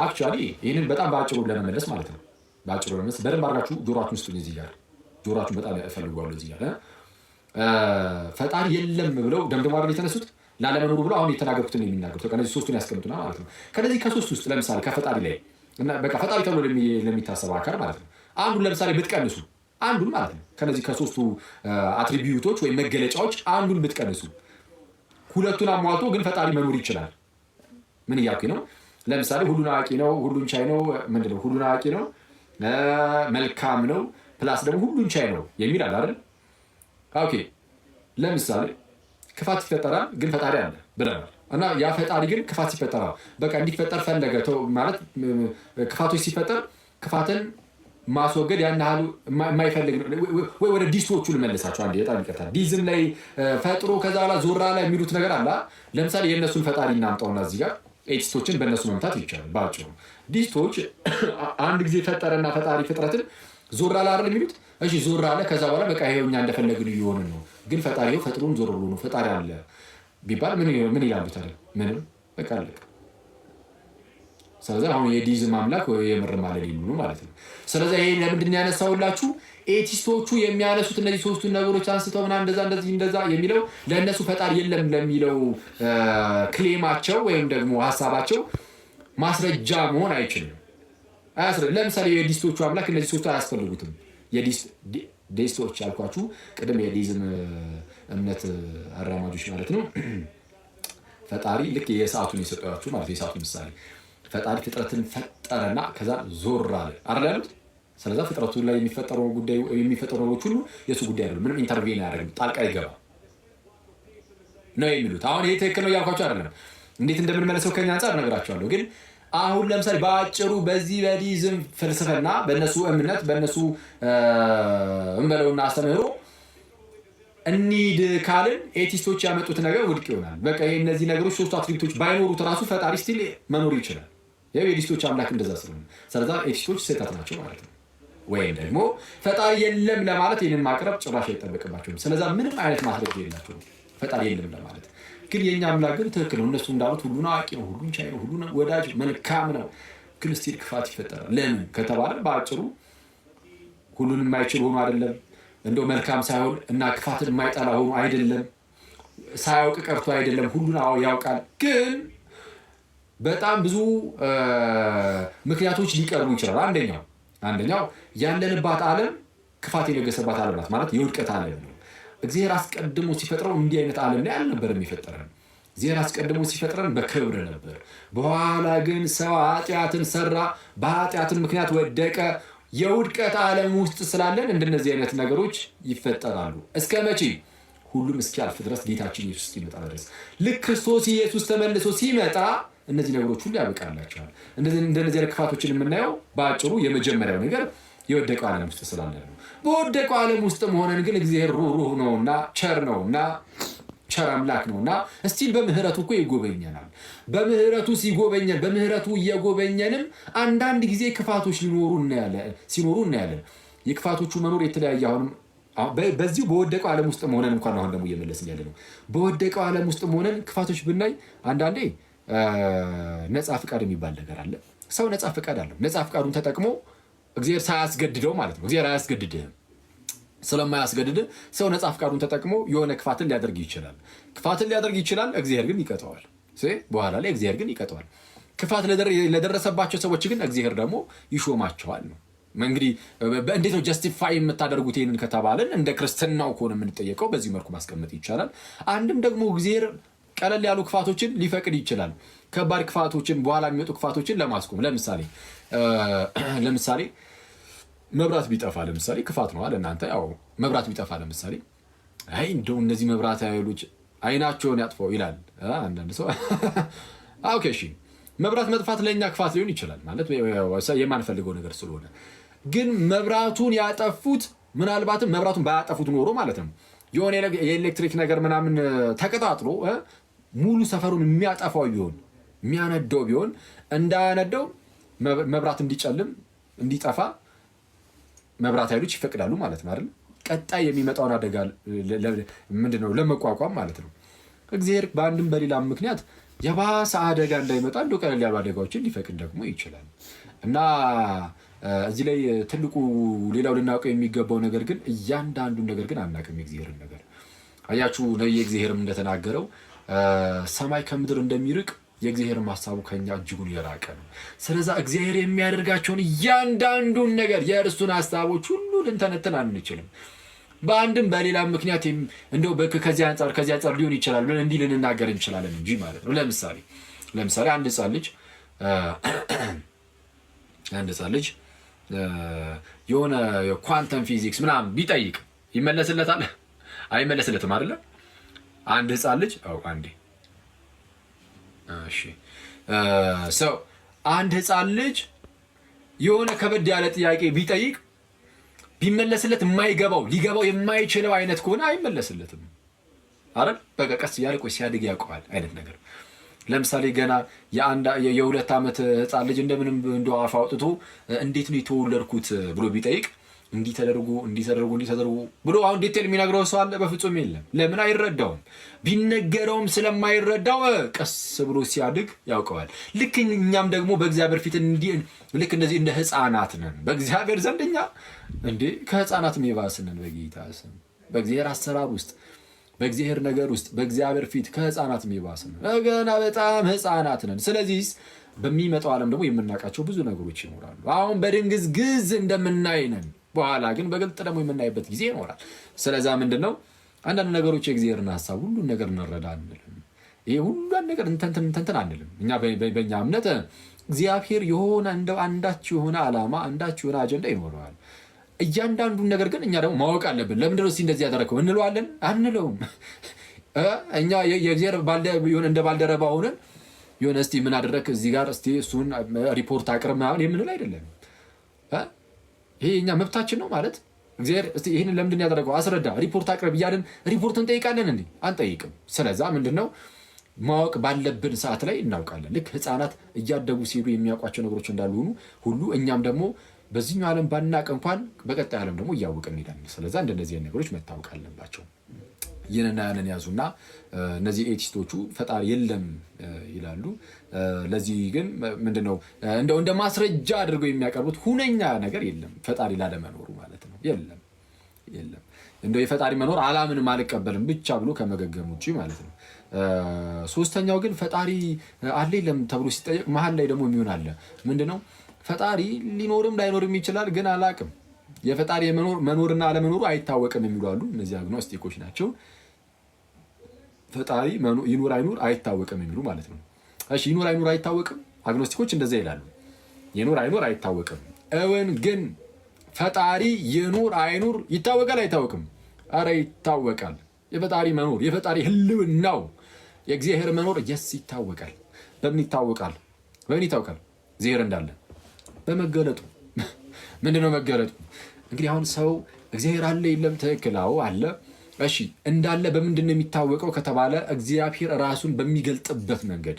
አክቹዋሊ ይህንን በጣም በአጭሩ ለመመለስ ማለት ነው በአጭሩ ለመመለስ በደንብ አድርጋችሁ ጆሯችሁን ስጡኝ። እዚህ ጋር ጆሯችሁን በጣም እፈልገዋለሁ። እዚህ ጋር ፈጣሪ የለም ብለው ደምድመው አይደል የተነሱት ላለመኖሩ ብለው አሁን የተናገሩትን የሚናገሩት ከነዚህ ሶስቱን ያስቀምጡና ማለት ነው። ከነዚህ ከሶስት ውስጥ ለምሳሌ ከፈጣሪ ላይ እና በቃ ፈጣሪ ተብሎ ለሚታሰበው አካል ማለት ነው አንዱን ለምሳሌ ብትቀንሱ አንዱን ማለት ነው ከነዚህ ከሶስቱ አትሪቢዩቶች ወይም መገለጫዎች አንዱን ብትቀንሱ ሁለቱን አሟልቶ ግን ፈጣሪ መኖር ይችላል። ምን እያልኩኝ ነው? ለምሳሌ ሁሉን አዋቂ ነው፣ ሁሉን ቻይ ነው፣ ምንድነው ሁሉን አዋቂ ነው፣ መልካም ነው፣ ፕላስ ደግሞ ሁሉን ቻይ ነው የሚል አለ አይደል? ኦኬ ለምሳሌ ክፋት ይፈጠራል ግን ፈጣሪ አለ ብለናል። እና ያ ፈጣሪ ግን ክፋት ሲፈጠራል በቃ እንዲፈጠር ፈለገ ማለት ክፋቶች ሲፈጠር ክፋትን ማስወገድ ያን ያህል የማይፈልግ ወይ ወደ ዲስቶቹ ልመልሳቸው አንዴ በጣም ይቀርታል። ዲዝም ላይ ፈጥሮ ከዛ በኋላ ዞራ ላይ የሚሉት ነገር አለ። ለምሳሌ የእነሱን ፈጣሪ እናምጣውና እዚህ ጋር ኤቲስቶችን በእነሱ መምታት ይቻላል። ባጭሩ ዲስቶች አንድ ጊዜ ፈጠረና ፈጣሪ ፍጥረትን ዞራ ላይ አይደል የሚሉት? እሺ ዞራ አለ ከዛ በኋላ በቃ ይሄው እኛ እንደፈለግን እየሆንን ነው። ግን ፈጣሪው ፈጥሮን ዞር ብሎ ነው ፈጣሪ አለ ቢባል ምን ይላሉ ታዲያ? ምንም በቃ አለቀ። ስለዚህ አሁን የዲዝም አምላክ ወይ የምርም አለ ሊሉ ነው ማለት ነው። ስለዚህ ይሄ ለምንድን ነው ያነሳውላችሁ? ኤቲስቶቹ የሚያነሱት እነዚህ ሶስቱን ነገሮች አንስተው ምናምን እንደዛ የሚለው ለእነሱ ፈጣሪ የለም ለሚለው ክሌማቸው ወይም ደግሞ ሀሳባቸው ማስረጃ መሆን አይችልም። ለምሳሌ የዲስቶቹ አምላክ እነዚህ ሶስቱ አያስፈልጉትም። ዲስቶች ያልኳችሁ ቅድም የዲዝም እምነት አራማጆች ማለት ነው። ፈጣሪ ልክ የሰዓቱን የሰጠኋችሁ ማለት የሰዓቱ ምሳሌ ፈጣሪ ፍጥረትን ፈጠረና ከዛ ዞር አለ አይደል ያሉት። ስለዛ ፍጥረቱ ላይ የሚፈጠረው ነገሮች ሁሉ የሱ ጉዳይ አይደለም፣ ምንም ኢንተርቬን አያደርግም፣ ጣልቃ ይገባል ነው የሚሉት። አሁን ይሄ ትክክል ነው እያልኳቸው አይደለም፣ እንዴት እንደምንመለሰው ከኛ አንጻር እነግራቸዋለሁ። ግን አሁን ለምሳሌ በአጭሩ በዚህ በዲዝም ፍልስፍና በእነሱ እምነት በእነሱ እንበለውና አስተምህሮ እንሂድ ካልን ኤቲስቶች ያመጡት ነገር ውድቅ ይሆናል። በቃ እነዚህ ነገሮች ሶስቱ አትሪቢዩቶች ባይኖሩት ራሱ ፈጣሪ ስቲል መኖር ይችላል። ያው የዲስቶች አምላክ እንደዛ ስለሆነ ስለዛ ኤቲስቶች ስህተት ናቸው ማለት ነው። ወይም ደግሞ ፈጣሪ የለም ለማለት ይህንን ማቅረብ ጭራሽ አይጠበቅባቸውም። ስለዛ ምንም አይነት ማስረጃ የላቸውም ፈጣሪ የለም ለማለት። ግን የእኛ አምላክ ግን ትክክል ነው። እነሱ እንዳሉት ሁሉን አዋቂ ነው፣ ሁሉን ቻይ ነው፣ ሁሉን ወዳጅ መልካም ነው። ግን ስቲል ክፋት ይፈጠራል። ለምን ከተባለ በአጭሩ ሁሉን የማይችል ሆኖ አይደለም፣ እንደው መልካም ሳይሆን እና ክፋትን የማይጠላ ሆኖ አይደለም፣ ሳያውቅ ቀርቶ አይደለም፣ ሁሉን ያውቃል። ግን በጣም ብዙ ምክንያቶች ሊቀርቡ ይችላል። አንደኛው ያለንባት ዓለም ክፋት የነገሰባት ዓለም ናት ማለት የውድቀት ዓለም ነው። እግዚአብሔር አስቀድሞ ሲፈጥረው እንዲህ አይነት ዓለም ላይ አልነበረም የፈጠረን። እግዚአብሔር አስቀድሞ ሲፈጥረን በክብር ነበር። በኋላ ግን ሰው ኃጢአትን ሰራ፣ በኃጢአትን ምክንያት ወደቀ። የውድቀት ዓለም ውስጥ ስላለን እንደነዚህ አይነት ነገሮች ይፈጠራሉ። እስከ መቼ? ሁሉም እስኪያልፍ ድረስ፣ ጌታችን ኢየሱስ እስኪመጣ ድረስ። ልክ ክርስቶስ ኢየሱስ ተመልሶ ሲመጣ እነዚህ ነገሮች ሁሉ ያበቃላቸዋል። እንደነዚህ አይነት ክፋቶችን የምናየው በአጭሩ የመጀመሪያው ነገር የወደቀው ዓለም ውስጥ ስላለ ነው። በወደቀው ዓለም ውስጥ መሆነን ግን እግዚአብሔር ሩህሩህ ነውና ቸር ነውና ቸር አምላክ ነውና እስቲል በምህረቱ እኮ ይጎበኘናል። በምህረቱ ሲጎበኘን በምህረቱ እየጎበኘንም አንዳንድ ጊዜ ክፋቶች ሲኖሩ እናያለን። የክፋቶቹ መኖር የተለያየ አሁንም በዚሁ በወደቀው ዓለም ውስጥ መሆነን እንኳን አሁን ደግሞ እየመለስን ያለ ነው። በወደቀው ዓለም ውስጥ መሆነን ክፋቶች ብናይ አንዳንዴ ነፃ ፍቃድ የሚባል ነገር አለ። ሰው ነፃ ፍቃድ አለው። ነፃ ፍቃዱን ተጠቅሞ እግዚአብሔር ሳያስገድደው ማለት ነው። እግዚአብሔር አያስገድድህም። ስለማያስገድድህ ሰው ነፃ ፍቃዱን ተጠቅሞ የሆነ ክፋትን ሊያደርግ ይችላል። እግዚአብሔር ግን ይቀጣዋል። በኋላ ላይ እግዚአብሔር ግን ይቀጠዋል። ክፋት ለደረሰባቸው ሰዎች ግን እግዚአብሔር ደግሞ ይሾማቸዋል ነው። እንግዲህ እንዴት ነው ጀስቲፋይ የምታደርጉት ይህንን ከተባለን እንደ ክርስትናው ከሆነ የምንጠየቀው በዚህ መልኩ ማስቀመጥ ይቻላል። አንድም ደግሞ እግዚአብሔር ቀለል ያሉ ክፋቶችን ሊፈቅድ ይችላል። ከባድ ክፋቶችን በኋላ የሚመጡ ክፋቶችን ለማስቆም ለምሳሌ መብራት ቢጠፋ ለምሳሌ ክፋት ነው አለ እናንተ ያው መብራት ቢጠፋ ለምሳሌ አይ እንደው እነዚህ መብራት ኃይሎች አይናቸውን ያጥፈው ይላል አንዳንድ ሰው። ኦኬ እሺ መብራት መጥፋት ለኛ ክፋት ሊሆን ይችላል ማለት የማንፈልገው ነገር ስለሆነ፣ ግን መብራቱን ያጠፉት ምናልባትም መብራቱን ባያጠፉት ኖሮ ማለት ነው የሆነ የኤሌክትሪክ ነገር ምናምን ተቀጣጥሎ ሙሉ ሰፈሩን የሚያጠፋው ቢሆን የሚያነደው ቢሆን እንዳያነደው መብራት እንዲጨልም እንዲጠፋ መብራት ኃይሎች ይፈቅዳሉ ማለት ነው አይደል? ቀጣይ የሚመጣውን አደጋ ምንድነው ለመቋቋም ማለት ነው። እግዚአብሔር በአንድም በሌላም ምክንያት የባሰ አደጋ እንዳይመጣ እንደው ቀለል ያሉ አደጋዎችን ሊፈቅድ ደግሞ ይችላል። እና እዚህ ላይ ትልቁ ሌላው ልናውቀው የሚገባው ነገር ግን እያንዳንዱን ነገር ግን አናውቅም። የእግዚአብሔርን ነገር አያችሁ ነው የእግዚአብሔርም እንደተናገረው ሰማይ ከምድር እንደሚርቅ የእግዚአብሔርም ሐሳቡ ከኛ እጅጉን የራቀ ነው። ስለዛ እግዚአብሔር የሚያደርጋቸውን እያንዳንዱን ነገር የእርሱን ሐሳቦች ሁሉ ልንተነትን አንችልም። በአንድም በሌላም ምክንያት እንደው ከዚህ አንጻር ሊሆን ይችላል ብለን እንዲህ ልንናገር እንችላለን እንጂ ማለት ነው። ለምሳሌ አንድ ሕፃን ልጅ የሆነ የኳንተም ፊዚክስ ምናምን ቢጠይቅ ይመለስለታል? አይመለስለትም አይደለ? አንድ ሕፃን ልጅ አንድ ሕፃን ልጅ የሆነ ከበድ ያለ ጥያቄ ቢጠይቅ ቢመለስለት ሊገባው የማይችለው አይነት ከሆነ አይመለስለትም አይደል? በቃ ቀስ እያለ ሲያድግ ያውቀዋል አይነት ነገር። ለምሳሌ ገና የ2 ዓመት ሕፃን ልጅ እንደምንም እንደው አፍ አውጥቶ እንዴት ነው የተወለድኩት ብሎ ቢጠይቅ እንዲህ ተደርጎ ብሎ አሁን ዲቴል የሚነግረው ሰው አለ? በፍጹም የለም። ለምን? አይረዳውም። ቢነገረውም ስለማይረዳው ቀስ ብሎ ሲያድግ ያውቀዋል። ልክ እኛም ደግሞ በእግዚአብሔር ፊት ልክ እንደዚህ እንደ ሕፃናት ነን በእግዚአብሔር ዘንድ። እኛ ከሕፃናትም የባስን ነን በጌታ ስም። በእግዚአብሔር አሰራር ውስጥ፣ በእግዚአብሔር ነገር ውስጥ፣ በእግዚአብሔር ፊት ከሕፃናትም የባስን ነን። ገና በጣም ሕፃናት ነን። ስለዚህ በሚመጣው ዓለም ደግሞ የምናውቃቸው ብዙ ነገሮች ይኖራሉ። አሁን በድንግዝግዝ እንደምናይ ነን። በኋላ ግን በግልጥ ደግሞ የምናይበት ጊዜ ይኖራል። ስለዛ ምንድነው አንዳንድ ነገሮች የእግዚአብሔርን ሐሳብ ሁሉን ነገር እንረዳ አንልም። ይሄ ሁሉን ነገር እንተንትን አንልም። እኛ በእኛ እምነት እግዚአብሔር የሆነ እንደው አንዳች የሆነ ዓላማ አንዳች የሆነ አጀንዳ ይኖረዋል። እያንዳንዱን ነገር ግን እኛ ደግሞ ማወቅ አለብን። ለምንድነው እንደዚህ ያደረገው እንለዋለን? አንለውም። እኛ የእግዚአብሔር እንደ ባልደረባ ሆነን የሆነ እስቲ ምን አደረክ እዚህ ጋር እስቲ እሱን ሪፖርት አቅርብ ምናምን የምንል አይደለም። ይሄ እኛ መብታችን ነው ማለት እግዚአብሔር እስቲ ይሄንን ለምንድን ያደረገው አስረዳ፣ ሪፖርት አቅርብ እያልን ሪፖርት እንጠይቃለን እንዴ? አንጠይቅም። ስለዛ ምንድነው ማወቅ ባለብን ሰዓት ላይ እናውቃለን። ልክ ሕፃናት እያደጉ ሲሄዱ የሚያውቋቸው ነገሮች እንዳሉ ሁሉ እኛም ደግሞ በዚህኛው ዓለም ባናቅ እንኳን በቀጣይ ዓለም ደግሞ እያወቅን እንሄዳለን። ስለዛ እንደነዚህ ነገሮች መታወቅ አለባቸው። ይህንና ያንን ያዙና እነዚህ ኤቲስቶቹ ፈጣሪ የለም ይላሉ። ለዚህ ግን ምንድነው እንደው እንደ ማስረጃ አድርገው የሚያቀርቡት ሁነኛ ነገር የለም ፈጣሪ ላለመኖሩ ማለት ነው። የለም እንደው የፈጣሪ መኖር አላምንም አልቀበልም ብቻ ብሎ ከመገገም ውጪ ማለት ነው። ሶስተኛው ግን ፈጣሪ አለ የለም ተብሎ ሲጠየቅ መሀል ላይ ደግሞ የሚሆን አለ። ምንድነው ፈጣሪ ሊኖርም ላይኖርም ይችላል ግን አላቅም፣ የፈጣሪ መኖርና አለመኖሩ አይታወቅም የሚሉ አሉ። እነዚህ አግኖስቲኮች ናቸው። ፈጣሪ ይኑር አይኑር አይታወቅም የሚሉ ማለት ነው። እሺ ይኑር አይኑር አይታወቅም፣ አግኖስቲኮች እንደዛ ይላሉ። ይኑር አይኑር አይታወቅም። እውን ግን ፈጣሪ ይኑር አይኑር ይታወቃል አይታወቅም? አረ ይታወቃል። የፈጣሪ መኖር የፈጣሪ ህልውናው የእግዚአብሔር መኖር ይታወቃል። በምን ይታወቃል? እግዚአብሔር እንዳለ በመገለጡ። ምንድነው መገለጡ? እንግዲህ አሁን ሰው እግዚአብሔር አለ የለም? ትክክል፣ አዎ አለ። እሺ እንዳለ በምንድን ነው የሚታወቀው ከተባለ እግዚአብሔር ራሱን በሚገልጥበት መንገድ።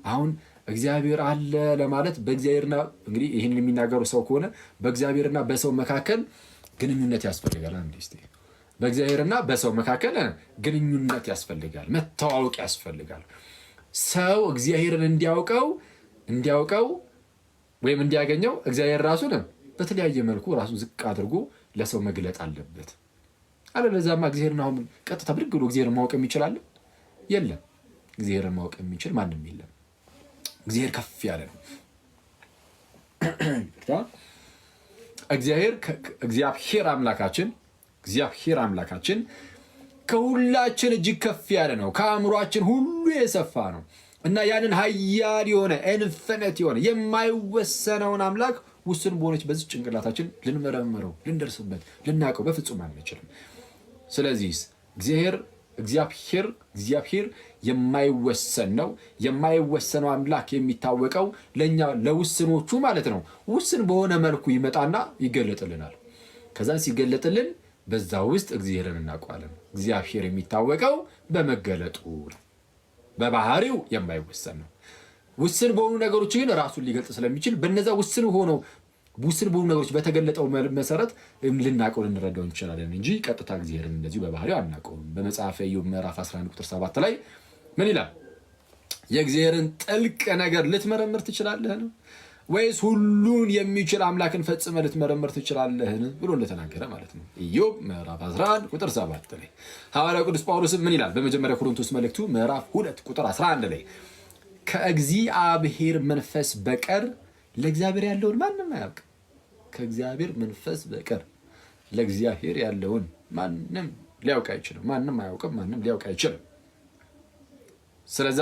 አሁን እግዚአብሔር አለ ለማለት በእግዚአብሔርና እንግዲህ ይህን የሚናገሩ ሰው ከሆነ በእግዚአብሔርና በሰው መካከል ግንኙነት ያስፈልጋል። በእግዚአብሔርና በሰው መካከል ግንኙነት ያስፈልጋል፣ መተዋወቅ ያስፈልጋል። ሰው እግዚአብሔርን እንዲያውቀው ወይም እንዲያገኘው እግዚአብሔር ራሱን በተለያየ መልኩ ራሱን ዝቅ አድርጎ ለሰው መግለጥ አለበት። አለበለዚያማ እግዚአብሔርን አሁን ቀጥታ ብድግ ብሎ እግዚአብሔርን ማወቅ የሚችላል? የለም። እግዚአብሔርን ማወቅ የሚችል ማንም የለም። እግዚአብሔር ከፍ ያለ ነው። እግዚአብሔር አምላካችን ከሁላችን እጅግ ከፍ ያለ ነው። ከአእምሯችን ሁሉ የሰፋ ነው እና ያንን ኃያል የሆነ ኢንፊኒት የሆነ የማይወሰነውን አምላክ ውስን በሆነች በዚህ ጭንቅላታችን ልንመረምረው፣ ልንደርስበት፣ ልናውቀው በፍጹም አንችልም። ስለዚህ እግዚአብሔር የማይወሰን ነው። የማይወሰነው አምላክ የሚታወቀው ለእኛ ለውስኖቹ ማለት ነው። ውስን በሆነ መልኩ ይመጣና ይገለጥልናል። ከዛን ሲገለጥልን በዛ ውስጥ እግዚአብሔርን እናውቀዋለን። እግዚአብሔር የሚታወቀው በመገለጡ ነው። በባህሪው የማይወሰን ነው። ውስን በሆኑ ነገሮች ግን ራሱን ሊገልጥ ስለሚችል በነዛ ውስን በሆኑ ነገሮች በተገለጠው መሰረት ልናውቀው ልንረዳው እንችላለን እንጂ ቀጥታ እግዚአብሔርን እንደዚሁ በባህሪው አናውቀውም። በመጽሐፈ ኢዮብ ምዕራፍ 11 ቁጥር 7 ላይ ምን ይላል? የእግዚአብሔርን ጥልቅ ነገር ልትመረምር ትችላለህን? ወይስ ሁሉን የሚችል አምላክን ፈጽመ ልትመረምር ትችላለህን ብሎ እንደተናገረ ማለት ነው። ኢዮብ ምዕራፍ 11 ቁጥር 7 ላይ ሐዋርያው ቅዱስ ጳውሎስም ምን ይላል? በመጀመሪያ ቆሮንቶስ መልእክቱ ምዕራፍ 2 ቁጥር 11 ላይ ከእግዚአብሔር መንፈስ በቀር ለእግዚአብሔር ያለውን ማንም አያውቅም። ከእግዚአብሔር መንፈስ በቀር ለእግዚአብሔር ያለውን ማንም ሊያውቅ አይችልም። ማንም አያውቅም፣ ማንም ሊያውቅ አይችልም። ስለዛ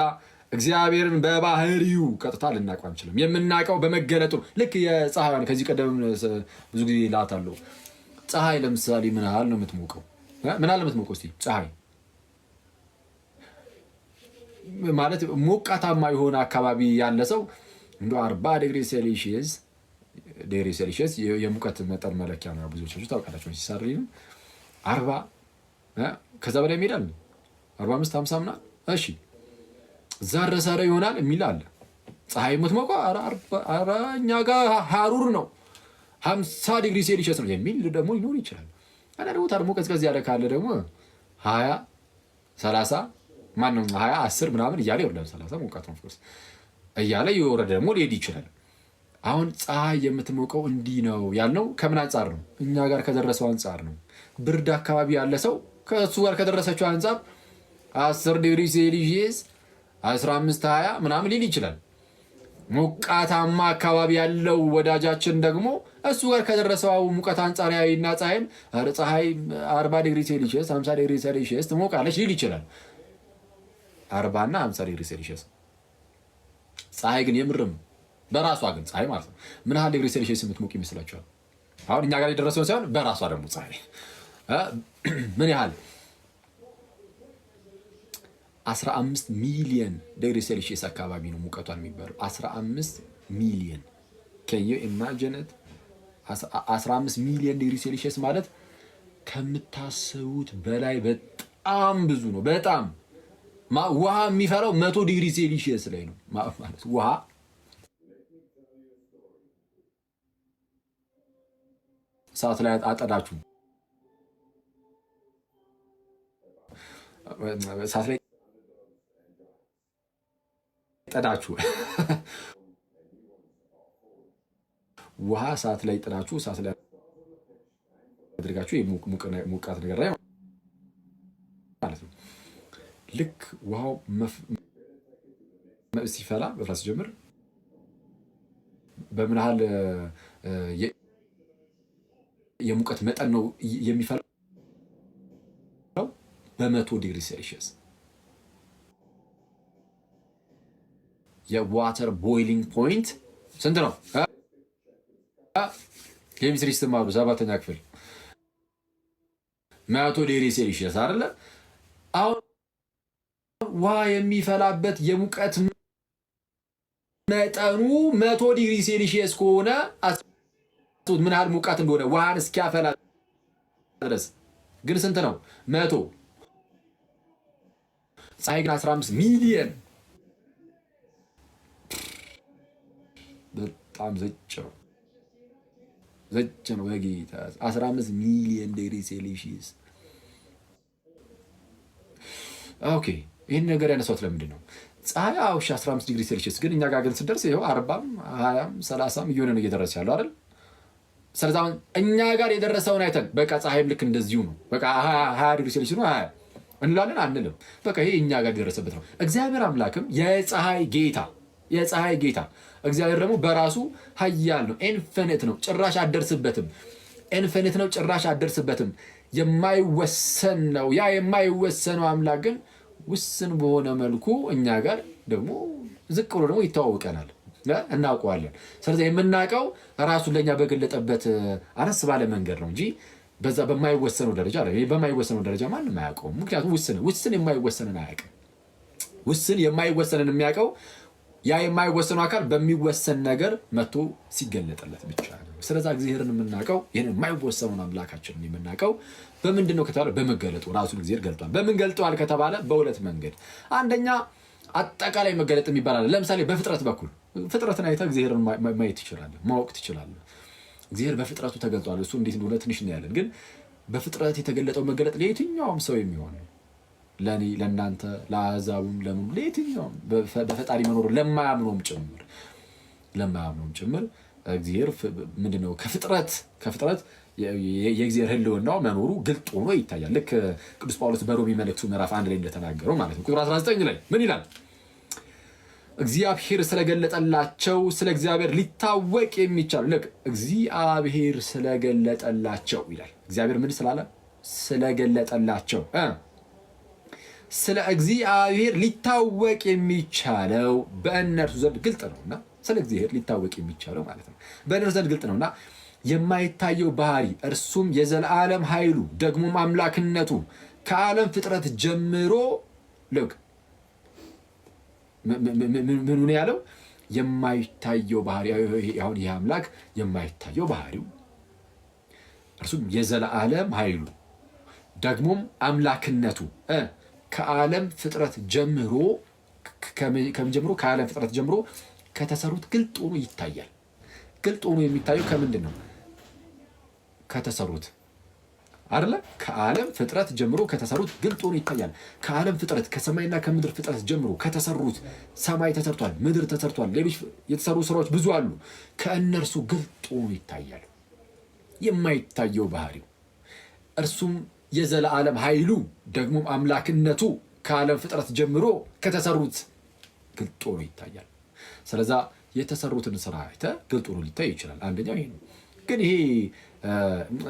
እግዚአብሔርን በባህሪው ቀጥታ ልናውቀው አንችልም። የምናውቀው በመገለጡ ልክ የፀሐይዋን ከዚህ ቀደም ብዙ ጊዜ እላታለሁ። ፀሐይ ለምሳሌ ምን ያህል ነው የምትሞቀው? ምን ያህል ነው የምትሞቀው? እስኪ ፀሐይ ማለት ሞቃታማ የሆነ አካባቢ ያለ ሰው እንደ 40 ዲግሪ ሴልሺየስ የሙቀት መጠን መለኪያ ነው። ብዙዎቻችሁ ታውቃላችሁ። ሲሰሪ 40 ከዛ በላይ ይሄዳል። 45 50 ምናምን እሺ ዛረሳረ ይሆናል የሚል አለ። ፀሐይ የምትሞቀው ኧረ እኛ ጋር ሀሩር ነው 50 ዲግሪ ሴልሺየስ ነው የሚል ደግሞ ሊኖር ይችላል። እና ደግሞ ታድሞ ቀዝቀዝ ያለ ካለ ደግሞ 20 30 ማነው 20 10 ምናምን እያለ ይወርዳል። 30 ሞቃት ነው ኦፍኮርስ እያለ ይወረደ ደግሞ ሊሄድ ይችላል። አሁን ፀሐይ የምትሞቀው እንዲህ ነው ያልነው ከምን አንጻር ነው? እኛ ጋር ከደረሰው አንጻር ነው። ብርድ አካባቢ ያለ ሰው ከእሱ ጋር ከደረሰችው አንጻር 10 ዲግሪ ሴልሺየስ 15 20 ምናምን ሊል ይችላል። ሞቃታማ አካባቢ ያለው ወዳጃችን ደግሞ እሱ ጋር ከደረሰው ሙቀት አንጻር ያይና ፀሐይ 40 ዲግሪ ሴልሺየስ 50 ዲግሪ ሴልሺየስ ትሞቃለች ሊል ይችላል። 40 እና 50 ዲግሪ ሴልሺየስ ፀሐይ ግን የምርም በራሷ ግን ፀሐይ ማለት ነው ምን ያህል ዲግሪ ሴልሺየስ የምትሞቅ ይመስላችኋል? አሁን እኛ ጋር የደረሰው ሳይሆን በራሷ ደግሞ ፀሐይ ምን ያህል 15 ሚሊዮን ዲግሪ ሴልሺየስ አካባቢ ነው ሙቀቷን የሚባለው። 15 ሚሊዮን can you imagine it? 15 ሚሊዮን ዲግሪ ሴልሺየስ ማለት ከምታስቡት በላይ በጣም ብዙ ነው። በጣም ውሃ የሚፈላው 100 ዲግሪ ሴልሺየስ ላይ ነው ማለት ውሃ ሰዓት ላይ አጠዳችሁ ሰዓት ላይ ጠዳችሁ ውሃ ሰዓት ላይ ጥዳችሁ ሰዓት ላይ አድርጋችሁ ሙቀት ነገር ላይ ማለት ነው። ልክ ውሃው ሲፈላ በፍራት ሲጀምር በምን ያህል የሙቀት መጠን ነው የሚፈላው? በ100 ዲግሪ ሴልሺየስ። የዋተር ቦይሊንግ ፖይንት ስንት ነው? ኬሚስትሪ ስትማሩ 7ኛ ክፍል 100 ዲግሪ ሴልሺየስ አይደለ? አሁን ውሃ የሚፈላበት የሙቀት መጠኑ 100 ዲግሪ ሴልሺየስ ከሆነ ምን ያህል ሙቀት እንደሆነ ውሃን እስኪያፈላ ድረስ ግን ስንት ነው? 100። ፀሐይ ግን 15 ሚሊዮን በጣም ዘጭ ነው በጌታ 15 ሚሊዮን ዲግሪ ሴልሺየስ። ኦኬ ይህን ነገር ያነሳሁት ለምንድን ነው? ፀሐይ 15 ዲግሪ ሴልሺየስ ግን እኛ ጋር ግን ስደርስ ይኸው 40 20 30 እየሆነ ነው እየደረሰ ያለው አይደል? ስለዚህ እኛ ጋር የደረሰውን አይተን በቃ ፀሐይም ልክ እንደዚሁ ነው። በቃ 20 ዲግሪ ሴልሺየስ ነው 20 እንላለን አንልም። በቃ ይሄ እኛ ጋር ደረሰበት ነው። እግዚአብሔር አምላክም የፀሐይ ጌታ እግዚአብሔር ደግሞ በራሱ ኃያል ነው። ኢንፊኒት ነው፣ ጭራሽ አደርስበትም። ኢንፊኒት ነው፣ ጭራሽ አደርስበትም። የማይወሰን ነው። ያ የማይወሰነው አምላክ ግን ውስን በሆነ መልኩ እኛ ጋር ደግሞ ዝቅ ብሎ ደግሞ ይተዋወቀናል፣ እናውቀዋለን። ስለዚህ የምናውቀው ራሱን ለእኛ በገለጠበት አነስ ባለ መንገድ ነው እንጂ በዛ በማይወሰነው ደረጃ በማይወሰነው ደረጃ ማንም አያውቀውም። ምክንያቱም ውስን የማይወሰንን አያውቅም። ውስን የማይወሰንን የሚያውቀው ያ የማይወሰነው አካል በሚወሰን ነገር መጥቶ ሲገለጠለት ብቻ ነው። ስለዛ እግዚአብሔርን የምናውቀው ይህን የማይወሰነውን አምላካችንን የምናውቀው በምንድን ነው ከተባለ በመገለጡ ራሱን እግዚአብሔር ገልጧል። በምን ገልጧል ከተባለ በሁለት መንገድ። አንደኛ አጠቃላይ መገለጥ የሚባል አለ። ለምሳሌ በፍጥረት በኩል ፍጥረትን አይተህ እግዚአብሔርን ማየት ትችላለህ፣ ማወቅ ትችላለህ። እግዚአብሔር በፍጥረቱ ተገልጧል። እሱ እንዴት እንደሆነ ትንሽ ነው ያለን፣ ግን በፍጥረት የተገለጠው መገለጥ ለየትኛውም ሰው የሚሆን ለኔ፣ ለእናንተ፣ ለአሕዛብም፣ ለምኑ ለየትኛውም በፈጣሪ መኖሩ ለማያምኑም ጭምር እግዚአብሔር ምንድነው ከፍጥረት የእግዚአብሔር ሕልውናው መኖሩ ግልጥ ሆኖ ይታያል። ልክ ቅዱስ ጳውሎስ በሮሜ መልእክቱ ምዕራፍ 1 ላይ እንደተናገረው ማለት ነው። ቁጥር 19 ላይ ምን ይላል? እግዚአብሔር ስለገለጠላቸው ስለ እግዚአብሔር ሊታወቅ የሚቻለው ልክ እግዚአብሔር ስለገለጠላቸው ይላል። እግዚአብሔር ምን ስላለ? ስለገለጠላቸው ስለ እግዚአብሔር ሊታወቅ የሚቻለው በእነርሱ ዘንድ ግልጥ ነውና፣ ስለ እግዚአብሔር ሊታወቅ የሚቻለው ማለት ነው በእነርሱ ዘንድ ግልጥ ነውና የማይታየው ባህሪ እርሱም የዘላለም ኃይሉ ደግሞም አምላክነቱ ከዓለም ፍጥረት ጀምሮ ልክ ምኑን ያለው የማይታየው ባህሪ አሁን ይህ አምላክ የማይታየው ባህሪው እርሱም የዘላለም ኃይሉ ደግሞም አምላክነቱ ከዓለም ፍጥረት ጀምሮ ከዓለም ፍጥረት ጀምሮ ከተሰሩት ግልጥ ሆኖ ይታያል። ግልጥ ሆኖ የሚታየው ከምንድን ነው? ከተሰሩት አይደለ? ከዓለም ፍጥረት ጀምሮ ከተሰሩት ግልጥ ሆኖ ይታያል። ከዓለም ፍጥረት ከሰማይና ከምድር ፍጥረት ጀምሮ ከተሰሩት ሰማይ ተሰርቷል፣ ምድር ተሰርቷል፣ ሌሎች የተሰሩ ስራዎች ብዙ አሉ። ከእነርሱ ግልጥ ሆኖ ይታያል የማይታየው ባህሪው እርሱም የዘላለም ኃይሉ ደግሞም አምላክነቱ ከዓለም ፍጥረት ጀምሮ ከተሰሩት ግልጥ ሆኖ ይታያል። ስለዛ የተሰሩትን ስራ አይተህ ግልጥ ሆኖ ሊታይ ይችላል። አንደኛው ይሄ ነው። ግን ይሄ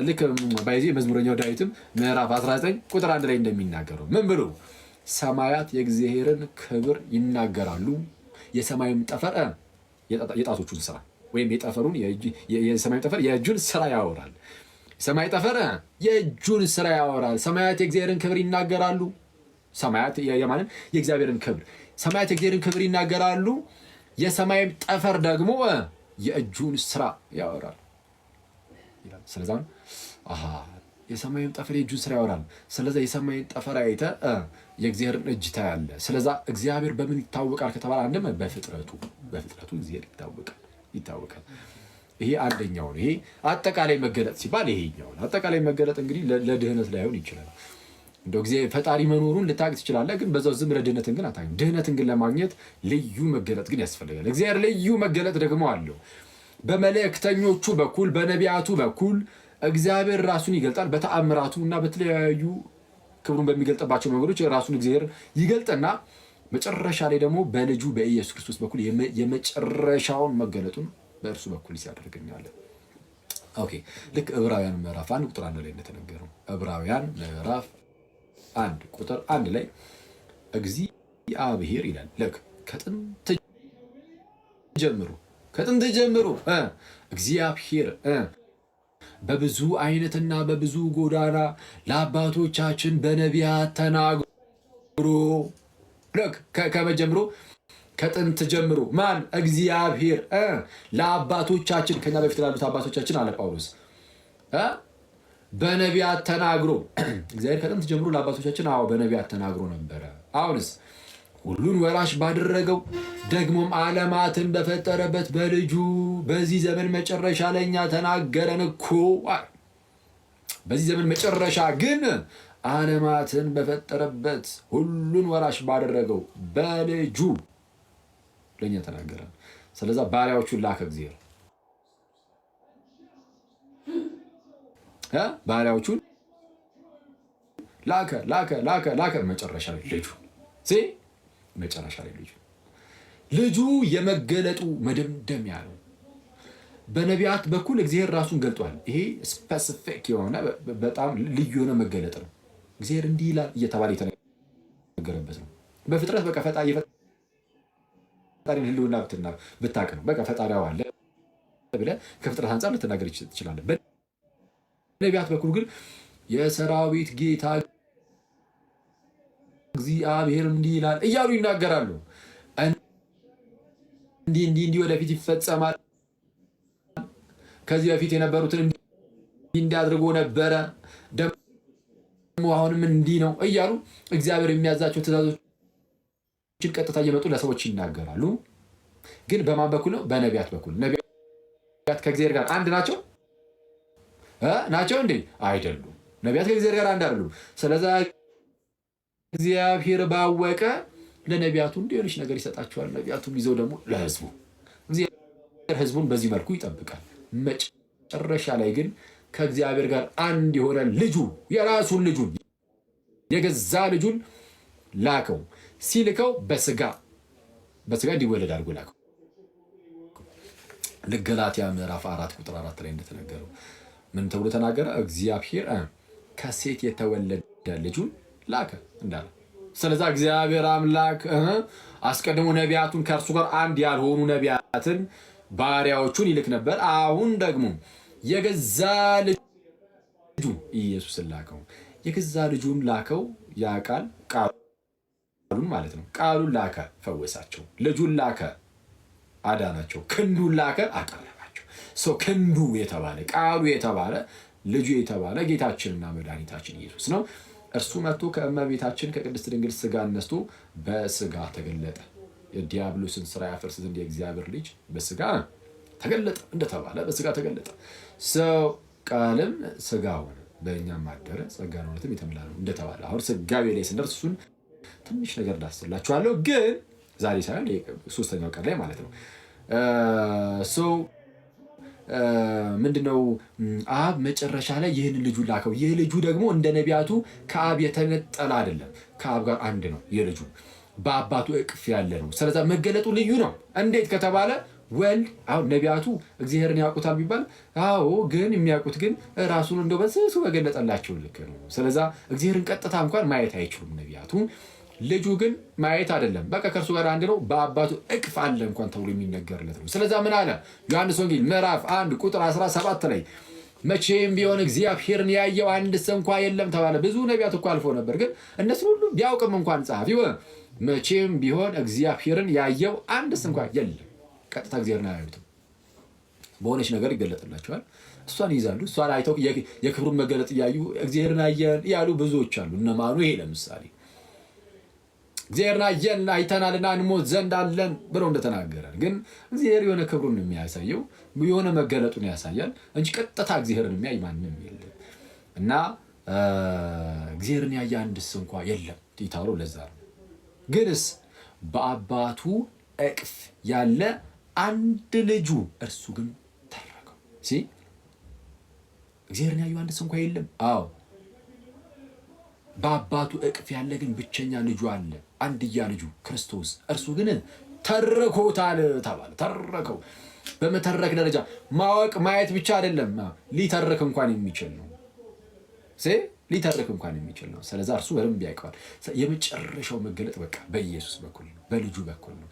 ልክ በዚህ መዝሙረኛው ዳዊትም ምዕራፍ 19 ቁጥር 1 ላይ እንደሚናገረው ምን ብሎ ሰማያት የእግዚአብሔርን ክብር ይናገራሉ፣ የሰማይም ጠፈር የጣቶቹን ስራ ወይም የሰማይ ጠፈር የእጁን ስራ ያወራል። ሰማይ ጠፈር የእጁን ስራ ያወራል። ሰማያት የእግዚአብሔርን ክብር ይናገራሉ። ሰማያት የማንን? የእግዚአብሔርን ክብር። ሰማያት የእግዚአብሔርን ክብር ይናገራሉ፣ የሰማይም ጠፈር ደግሞ የእጁን ስራ ያወራል ይላል። ስለዛ የሰማይም ጠፈር የእጁን ስራ ያወራል። ስለዛ የሰማይን ጠፈር አይተህ የእግዚአብሔርን እጅ ታያለህ። ስለዛ እግዚአብሔር በምን ይታወቃል ከተባለ አንድም በፍጥረቱ እግዚአብሔር ይታወቃል። ይሄ አንደኛው ነው። ይሄ አጠቃላይ መገለጥ ሲባል ይሄኛው ነው። አጠቃላይ መገለጥ እንግዲህ ለድህነት ላይሆን ይችላል። እንደው ጊዜ ፈጣሪ መኖሩን ልታውቅ ትችላለህ፣ ግን በዛው ዝም ብለህ ድህነትን ግን አታገኝም። ድህነትን ግን ለማግኘት ልዩ መገለጥ ግን ያስፈልጋል። እግዚአብሔር ልዩ መገለጥ ደግሞ አለው። በመልእክተኞቹ በኩል በነቢያቱ በኩል እግዚአብሔር ራሱን ይገልጣል። በተአምራቱ እና በተለያዩ ክብሩን በሚገልጥባቸው መንገዶች ራሱን እግዚአብሔር ይገልጥና መጨረሻ ላይ ደግሞ በልጁ በኢየሱስ ክርስቶስ በኩል የመጨረሻውን መገለጡን በእርሱ በኩል ሲያደርገኛለን። ኦኬ ልክ ዕብራውያን ምዕራፍ 1 ቁጥር 1 ላይ እንደተነገረው ዕብራውያን ምዕራፍ 1 ቁጥር 1 ላይ እግዚአብሔር ይላል ልክ ከጥንት ጀምሮ እግዚአብሔር በብዙ አይነትና በብዙ ጎዳና ለአባቶቻችን በነቢያት ተናግሮ ልክ ከመጀምሮ ከጥንት ጀምሮ ማን? እግዚአብሔር ለአባቶቻችን ከኛ በፊት ላሉት አባቶቻችን አለ ጳውሎስ በነቢያት ተናግሮ እግዚአብሔር ከጥንት ጀምሮ ለአባቶቻችን በነቢያት ተናግሮ ነበረ። አሁንስ ሁሉን ወራሽ ባደረገው ደግሞም ዓለማትን በፈጠረበት በልጁ በዚህ ዘመን መጨረሻ ለእኛ ተናገረን እኮ። በዚህ ዘመን መጨረሻ ግን ዓለማትን በፈጠረበት ሁሉን ወራሽ ባደረገው በልጁ ለኛ ተናገረን። ስለዛ ባሪያዎቹን ላከ እግዚአብሔር ባሪያዎቹን ላከ። መጨረሻ ላይ ልጁ የመገለጡ መደምደሚያ ነው። በነቢያት በኩል እግዚአብሔር ራሱን ገልጧል። ይሄ ስፔሲፊክ የሆነ በጣም ልዩ የሆነ መገለጥ ነው። እግዚአብሔር እንዲህ ይላል እየተባለ የተነገረበት ነው። በፍጥረት በቃ ፈጣሪን ህልውና ብታውቅ ነው በቃ ፈጣሪው አለ ብለህ ከፍጥረት አንጻር ልትናገር ትችላለህ። በነቢያት በኩል ግን የሰራዊት ጌታ እግዚአብሔር እንዲህ ይላል እያሉ ይናገራሉ። እንዲህ ወደፊት ይፈጸማል፣ ከዚህ በፊት የነበሩትን እንዲያድርጎ ነበረ፣ ደግሞ አሁንም እንዲህ ነው እያሉ እግዚአብሔር የሚያዛቸው ትእዛዞችን ቀጥታ እየመጡ ለሰዎች ይናገራሉ። ግን በማን በኩል ነው? በነቢያት በኩል። ነቢያት ከእግዚአብሔር ጋር አንድ ናቸው እንዴ? አይደሉም። ነቢያት ከእግዚአብሔር ጋር አንድ አይደሉም። ስለዛ እግዚአብሔር ባወቀ ለነቢያቱ እንዲሆንሽ ነገር ይሰጣቸዋል። ነቢያቱም ይዘው ደግሞ ለህዝቡ እግዚአብሔር ህዝቡን በዚህ መልኩ ይጠብቃል። መጨረሻ ላይ ግን ከእግዚአብሔር ጋር አንድ የሆነ ልጁ የራሱን ልጁን የገዛ ልጁን ላከው። ሲልከው በስጋ እንዲወለድ አድርጎ ላከው። ገላትያ ምዕራፍ 4 ቁጥር 4 ላይ እንደተነገረው ምን ተብሎ ተናገረ? እግዚአብሔር ከሴት የተወለደ ልጁን ላከ እንዳለ። ስለዛ እግዚአብሔር አምላክ አስቀድሞ ነቢያቱን ከእርሱ ጋር አንድ ያልሆኑ ነቢያትን ባሪያዎቹን ይልክ ነበር። አሁን ደግሞ የገዛ ልጁን ኢየሱስን ላከው። የገዛ ልጁን ላከው። ያ ቃሉን ማለት ነው። ቃሉን ላከ፣ ፈወሳቸው። ልጁን ላከ፣ አዳናቸው። ክንዱን ላከ፣ አቀረባቸው። ሰው ክንዱ የተባለ ቃሉ የተባለ ልጁ የተባለ ጌታችንና መድኃኒታችን ኢየሱስ ነው። እርሱ መጥቶ ከእመቤታችን ከቅድስት ድንግል ስጋ ነስቶ በስጋ ተገለጠ። የዲያብሎስን ስራ ያፈርስ ዘንድ የእግዚአብሔር ልጅ በስጋ ተገለጠ እንደተባለ በስጋ ተገለጠ። ሰው ቃልም ስጋ ሆነ፣ በእኛም አደረ፣ ጸጋን እውነትም የተሞላ ነው እንደተባለ አሁን ስጋዌ ላይ ስንደርስ እሱን ትንሽ ነገር ዳስላችኋለሁ። ግን ዛሬ ሳይሆን ሶስተኛው ቀን ላይ ማለት ነው። ምንድነው? አብ መጨረሻ ላይ ይህንን ልጁ ላከው። ይህ ልጁ ደግሞ እንደ ነቢያቱ ከአብ የተነጠለ አይደለም፣ ከአብ ጋር አንድ ነው። የልጁ በአባቱ እቅፍ ያለ ነው። ስለዛ መገለጡ ልዩ ነው። እንዴት ከተባለ ወልድ አሁን ነቢያቱ እግዚአብሔርን ያውቁታል ቢባል አዎ፣ ግን የሚያውቁት ግን ራሱን እንደው በስሱ በገለጠላቸው ልክ ነው። ስለዛ እግዚአብሔርን ቀጥታ እንኳን ማየት አይችሉም ነቢያቱ። ልጁ ግን ማየት አይደለም፣ በቃ ከእርሱ ጋር አንድ ነው፣ በአባቱ እቅፍ አለ እንኳን ተብሎ የሚነገርለት ነው። ስለዛ ምን አለ? ዮሐንስ ወንጌል ምዕራፍ 1 ቁጥር 17 ላይ መቼም ቢሆን እግዚአብሔርን ያየው አንድስ እንኳ የለም ተባለ። ብዙ ነቢያት እኮ አልፎ ነበር፣ ግን እነሱ ሁሉ ቢያውቅም እንኳን ጸሐፊው መቼም ቢሆን እግዚአብሔርን ያየው አንድስ እንኳ የለም። ቀጥታ እግዚአብሔርን አያዩትም፣ በሆነች ነገር ይገለጥላቸዋል። እሷን ይይዛሉ። እሷን አይተው የክብሩን መገለጥ እያዩ እግዚአብሔርን አየን ያሉ ብዙዎች አሉ። እነማኑ? ይሄ ለምሳሌ እግዚአብሔርን አየን አይተናልና እንሞት ዘንድ አለን ብለው እንደተናገረ፣ ግን እግዚአብሔር የሆነ ክብሩን የሚያሳየው የሆነ መገለጡን ያሳያል እንጂ ቀጥታ እግዚአብሔርን የሚያይ ማንም የለም። እና እግዚአብሔርን ያየ አንድስ እንኳ የለም ይታወሩ። ለዛ ነው ግንስ በአባቱ እቅፍ ያለ አንድ ልጁ እርሱ ግን ተረከው። እግዚአብሔርን ያዩ አንድስ እንኳ የለም። አዎ፣ በአባቱ እቅፍ ያለ ግን ብቸኛ ልጁ አለ፣ አንድያ ልጁ ክርስቶስ። እርሱ ግን ተረኮታል ተባለ። ተረከው በመተረክ ደረጃ ማወቅ ማየት ብቻ አይደለም፣ ሊተርክ እንኳን የሚችል ነው። ሊተርክ እንኳን የሚችል ነው። ስለዛ እርሱ በደንብ ያውቀዋል። የመጨረሻው መገለጥ በቃ በኢየሱስ በኩል ነው፣ በልጁ በኩል ነው።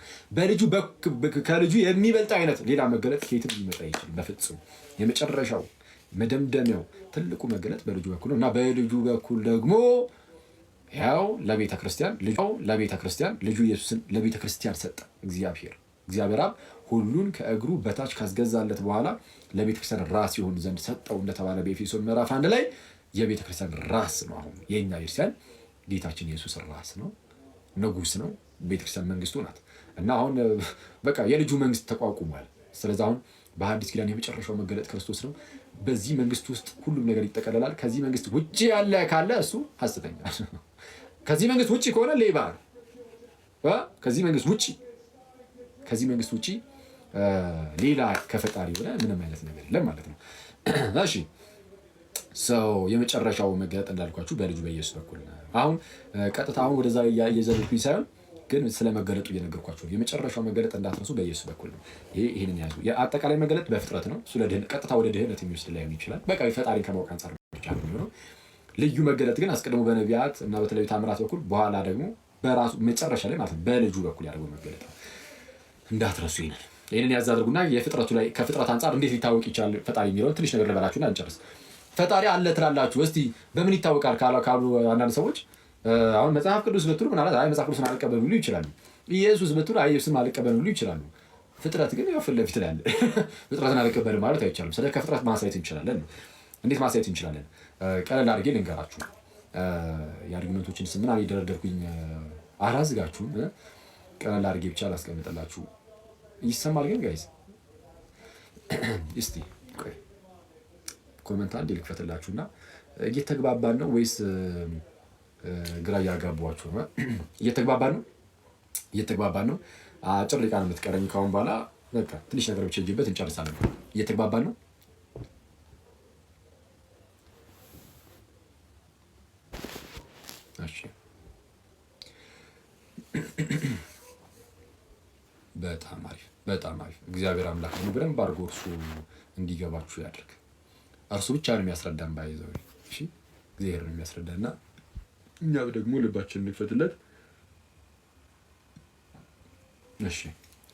ከልጁ የሚበልጥ አይነት ሌላ መገለጥ ከየትም ሊመጣ ይችላል በፍጹም። የመጨረሻው መደምደሚያው ትልቁ መገለጥ በልጁ በኩል ነው እና በልጁ በኩል ደግሞ ያው ለቤተ ክርስቲያን ልጁ ኢየሱስን ለቤተ ክርስቲያን ሰጠ። እግዚአብሔር አብ ሁሉን ከእግሩ በታች ካስገዛለት በኋላ ለቤተ ክርስቲያን ራስ ይሆን ዘንድ ሰጠው እንደተባለ በኤፌሶን ምዕራፍ 1 ላይ የቤተ ክርስቲያን ራስ ነው። አሁን የኛ ክርስቲያን ጌታችን ኢየሱስ ራስ ነው፣ ንጉስ ነው። ቤተ ክርስቲያን መንግስቱ ናት እና አሁን በቃ የልጁ መንግስት ተቋቁሟል። ስለዚህ አሁን በሐዲስ ኪዳን የመጨረሻው መገለጥ ክርስቶስ ነው። በዚህ መንግስት ውስጥ ሁሉም ነገር ይጠቀለላል። ከዚህ መንግስት ውጪ ያለ ካለ እሱ ሐሰተኛ ነው። ከዚህ መንግስት ውጪ ከሆነ ሌባ ነው። ከዚህ መንግስት ውጪ ሌላ ከፈጣሪ ሆነ ምንም አይነት ነገር የለም ማለት ነው። እሺ ሰው የመጨረሻው መገለጥ እንዳልኳችሁ በልጁ በኢየሱስ በኩል አሁን ቀጥታ አሁን ወደዛ እየዘለልኩኝ ሳይሆን ግን ስለ መገለጡ እየነገርኳችሁ የመጨረሻው መገለጥ እንዳትረሱ በኢየሱስ በኩል ነው። ይህንን ያዙ። የአጠቃላይ መገለጥ በፍጥረት ነው። እሱ ቀጥታ ወደ ድህነት የሚወስድ ላይሆን ይችላል። በቃ ፈጣሪን ከማወቅ አንጻር ብቻ ነው የሚሆነው። ልዩ መገለጥ ግን አስቀድሞ በነቢያት እና በተለያዩ ታምራት በኩል በኋላ ደግሞ በራሱ መጨረሻ ላይ ማለት ነው በልጁ በኩል ያደርገው መገለጥ ነው። እንዳትረሱ ይህንን ያዝ አድርጉና የፍጥረቱ ላይ ከፍጥረት አንጻር እንዴት ሊታወቅ ይችላል ፈጣሪ የሚለውን ትንሽ ነገር ልበላችሁና እንጨርስ። ፈጣሪ አለ ትላላችሁ። እስቲ በምን ይታወቃል ካሉ አንዳንድ ሰዎች አሁን መጽሐፍ ቅዱስ ብትሉ ምናልባት አይ መጽሐፍ ቅዱስን አልቀበሉ ሊሉ ይችላሉ። ኢየሱስ ብትሉ አይ ኢየሱስን አልቀበሉ ሊሉ ይችላሉ። ፍጥረት ግን ያው ፊት ለፊት ላይ አለ። ፍጥረትን አልቀበልም ማለት አይቻልም። ስለ ከፍጥረት ማሳየት እንችላለን። እንዴት ማሳየት እንችላለን? ቀለል አድርጌ ልንገራችሁ። የአርጊመንቶችን ስም ምናምን የደረደርኩኝ አላዝጋችሁም። ቀለል አድርጌ ብቻ ላስቀምጥላችሁ። ይሰማል ግን ጋይዝ? እስቲ ኮመንት አንድ ልክፈትላችሁና እየተግባባን ነው ወይስ ግራ እያጋቧችሁ ነው? እየተግባባን ነው። አጭር ደቂቃ ነው የምትቀረኝ ካሁን በኋላ በቃ ትንሽ ነገር ብቻ ሄጄበት እንጨርሳለን። እየተግባባን ነው? እሺ በጣም አሪፍ በጣም አሪፍ። እግዚአብሔር አምላክ ነው በደንብ አድርጎ እርሱ እንዲገባችሁ ያድርግ። እርሱ ብቻ ነው የሚያስረዳን ባይዘው። እሺ እግዚአብሔር ነው የሚያስረዳና እኛ ደግሞ ልባችንን እንክፈትለት። እሺ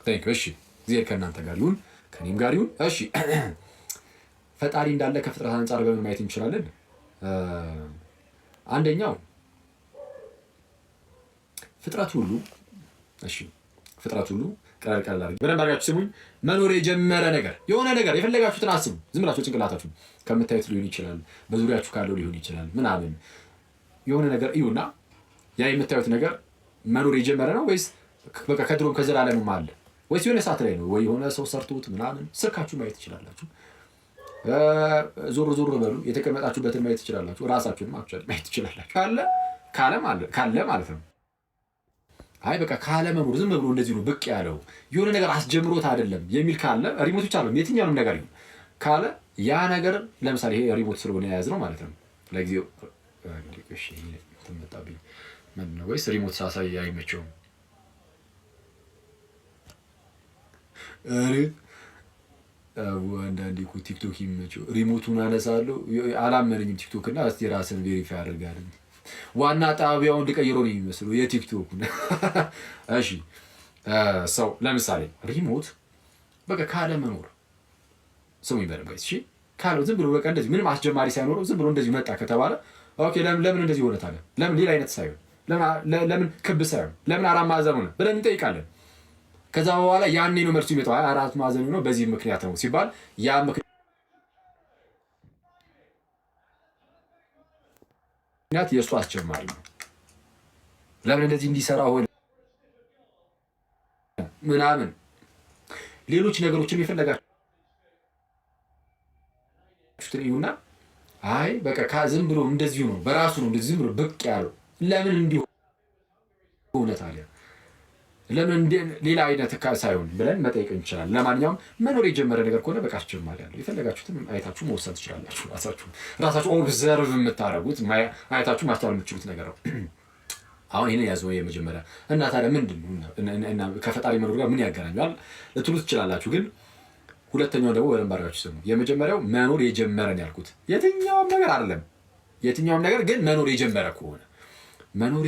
ታንክ እሺ እግዚአብሔር ከእናንተ ጋር ይሁን ከኔም ጋር ይሁን። እሺ ፈጣሪ እንዳለ ከፍጥረት አንጻር በምን ማየት እንችላለን? አንደኛው ፍጥረት ሁሉ ቀላል አድርጉ። በደንብ አድርጋችሁ ስሙኝ። መኖር የጀመረ ነገር የሆነ ነገር የፈለጋችሁትን አስቡ። ዝም ብላችሁ ጭንቅላታችሁ ከምታዩት ሊሆን ይችላል፣ በዙሪያችሁ ካለው ሊሆን ይችላል ምናምን የሆነ ነገር እዩና ያ የምታዩት ነገር መኖር የጀመረ ነው ወይስ በቃ ከድሮም ከዘላለምም አለ ወይስ የሆነ ሰዓት ላይ ነው ወይ የሆነ ሰው ሰርቶት ምናምን? ስልካችሁ ማየት ትችላላችሁ። ዞር በሉ። የተቀመጣችሁበትን ማየት ትችላላችሁ። ራሳችሁንም አክቹዋሊ ማየት ትችላላችሁ። ካለ ማለት ነው። አይ በቃ ካለ መኖር ዝም ብሎ እንደዚህ ነው ብቅ ያለው የሆነ ነገር አስጀምሮት አይደለም የሚል ካለ ሪሞት ብቻ ነው የትኛውንም ነገር ይሁን ካለ ያ ነገር ለምሳሌ ይሄ ሪሞት ስለሆነ የያዝነው ማለት ነው ለጊዜው እሺ ተመጣጣኝ ምንድን ነው ወይስ ሪሞት ሳሳይ አይመቸውም? አንዳንዴ እኮ ቲክቶክ ይመቸው ሪሞቱን አነሳለሁ አላመነኝም ቲክቶክ እና እስቲ ራስን ቬሪፋይ አድርጋለሁ። ዋና ጣቢያውን ልቀይረው ነው የሚመስለው የቲክቶክ። እሺ ሰው ለምሳሌ ሪሞት በቃ ካለ መኖር ሰው ይበረጋይ። እሺ ካለው ዝም ብሎ በቃ እንደዚህ ምንም አስጀማሪ ሳይኖረው ዝም ብሎ እንደዚህ መጣ ከተባለ ኦኬ ለምን እንደዚህ ሆነ ታዲያ? ለምን ሌላ አይነት ሳይሆን ለምን ክብ ሳይሆን ለምን አራት ማዕዘን ሆነ ብለን እንጠይቃለን። ከዛ በኋላ ያኔ ነው መልሱ ይመጣው። አራት ማዕዘን ነው በዚህ ምክንያት ነው ሲባል ያ ምክንያት የእሱ አስጀማሪ ነው። ለምን እንደዚህ እንዲሰራ ሆነ ምናምን ሌሎች ነገሮችን የፈለጋችሁትን ይሁንና አይ በቃ ዝም ብሎ እንደዚሁ ነው በራሱ ነው እንደዚህ ዝም ብሎ ብቅ ያለው ለምን እንዲሁ ሆነ ታዲያ? ለምን ሌላ አይነት ሳይሆን ብለን መጠየቅ እንችላለን። ለማንኛውም መኖር የጀመረ ነገር ከሆነ በቃ አስጀማሪ ያለው የፈለጋችሁትን አይታችሁ መወሰን ትችላላችሁ። ራሳችሁ ኦብዘርቭ የምታደርጉት አይታችሁ ማስተዋል የምትችሉት ነገር ነው። አሁን ይሄን ያዘው የመጀመሪያ እና ታዲያ ምንድነው ከፈጣሪ መኖር ጋር ምን ያገናኛል ልትሉ ትችላላችሁ። ግን ሁለተኛው ደግሞ በደንብ አድርጋችሁ ስሙ። የመጀመሪያው መኖር የጀመረን ያልኩት የትኛውም ነገር አይደለም። የትኛውም ነገር ግን መኖር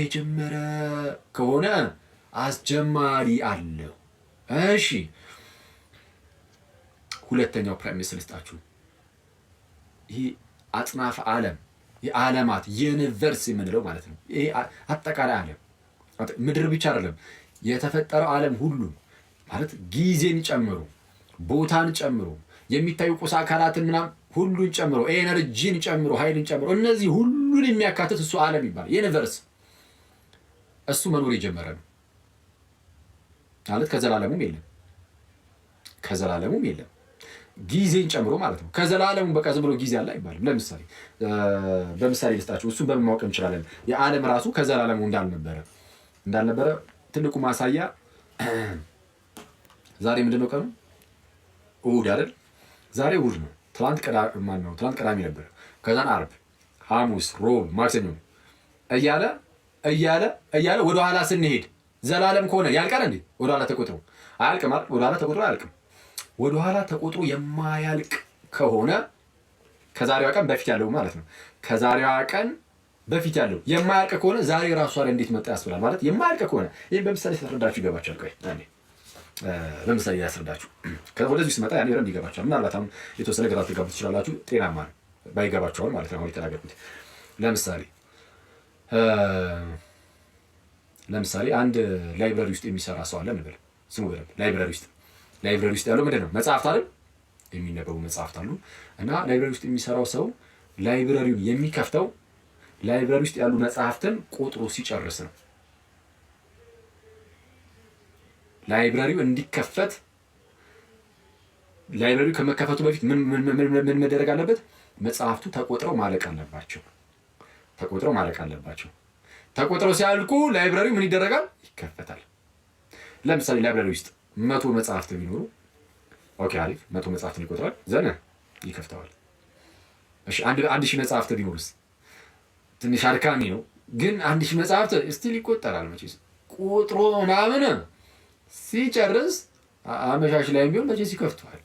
የጀመረ ከሆነ አስጀማሪ አለው። እሺ ሁለተኛው ፕራይሜስ ልስጣችሁ። ይሄ አጽናፈ ዓለም የዓለማት ዩኒቨርስ የምንለው ማለት ነው። ይሄ አጠቃላይ ዓለም ምድር ብቻ አይደለም የተፈጠረው ዓለም ሁሉ ማለት ጊዜን ጨምሮ ቦታን ጨምሮ የሚታዩ ቁስ አካላትን ምናምን ሁሉን ጨምሮ ኤነርጂን ጨምሮ ኃይልን ጨምሮ እነዚህ ሁሉን የሚያካትት እሱ ዓለም ይባላል ዩኒቨርስ። እሱ መኖር የጀመረ ነው ማለት ከዘላለሙም የለም ጊዜን ጨምሮ ማለት ነው። ከዘላለሙ በቃ ዝም ብሎ ጊዜ አለ አይባልም። ለምሳሌ በምሳሌ ልስጣችሁ። እሱን በምን ማወቅ እንችላለን? የዓለም ራሱ ከዘላለሙ እንዳልነበረ ትልቁ ማሳያ ዛሬ ምንድነው ቀኑ? እሑድ አይደል? ዛሬ እሑድ ነው። ትላንት ቅዳሜ ነበር፣ ከዛን ዓርብ፣ ሐሙስ፣ ሮብ፣ ማክሰኞ እያለ ወደኋላ ስንሄድ ዘላለም ከሆነ ያልቃል እንዴ? ወደኋላ ተቆጥሮ አያልቅም ማለት ወደኋላ ተቆጥሮ አያልቅም። ወደኋላ ተቆጥሮ የማያልቅ ከሆነ ከዛሬዋ ቀን በፊት ያለው ማለት ነው። ከዛሬዋ ቀን በፊት ያለው የማያልቅ ከሆነ ዛሬ ራሱ ላይ እንዴት መጣ ያስብላል ማለት የማያልቅ ከሆነ ይሄን በምሳሌ ተረዳችሁ ይገባችኋል። ቆይ አንዴ በምሳሌ ያስረዳችሁ ወደዚህ ስመጣ ያኔ ረም ይገባችኋል። ምናልባት አሁን የተወሰነ ግራ ልትጋቡ ትችላላችሁ። ጤናማ ነው ባይገባችኋል ማለት ነው። አሁን የተናገርኩት ለምሳሌ አንድ ላይብራሪ ውስጥ የሚሰራ ሰው አለ እንበል። ስሙ በደምብ ላይብራሪ ውስጥ ያለው ምንድን ነው? መጽሐፍት አይደል? የሚነበቡ መጽሐፍት አሉ። እና ላይብራሪ ውስጥ የሚሰራው ሰው ላይብራሪውን የሚከፍተው ላይብራሪ ውስጥ ያሉ መጽሐፍትን ቆጥሮ ሲጨርስ ነው። ላይብራሪው እንዲከፈት ላይብራሪው ከመከፈቱ በፊት ምን መደረግ አለበት? መጽሐፍቱ ተቆጥረው ማለቅ አለባቸው። ተቆጥረው ሲያልቁ ላይብራሪው ምን ይደረጋል? ይከፈታል። ለምሳሌ ላይብራሪ ውስጥ 100 መጽሐፍት ቢኖሩ ኦኬ አሪፍ 100 መጽሐፍትን ይቆጥራል፣ ዘነ ይከፍተዋል። እሺ 1000 መጽሐፍት ቢኖርስ? ትንሽ አድካሚ ነው፣ ግን 1000 መጽሐፍት ስቲል ይቆጠራል። መቼስ ቁጥሮ ምናምን ሲጨርስ አመሻሽ ላይ ቢሆን መቼስ ይከፍተዋል።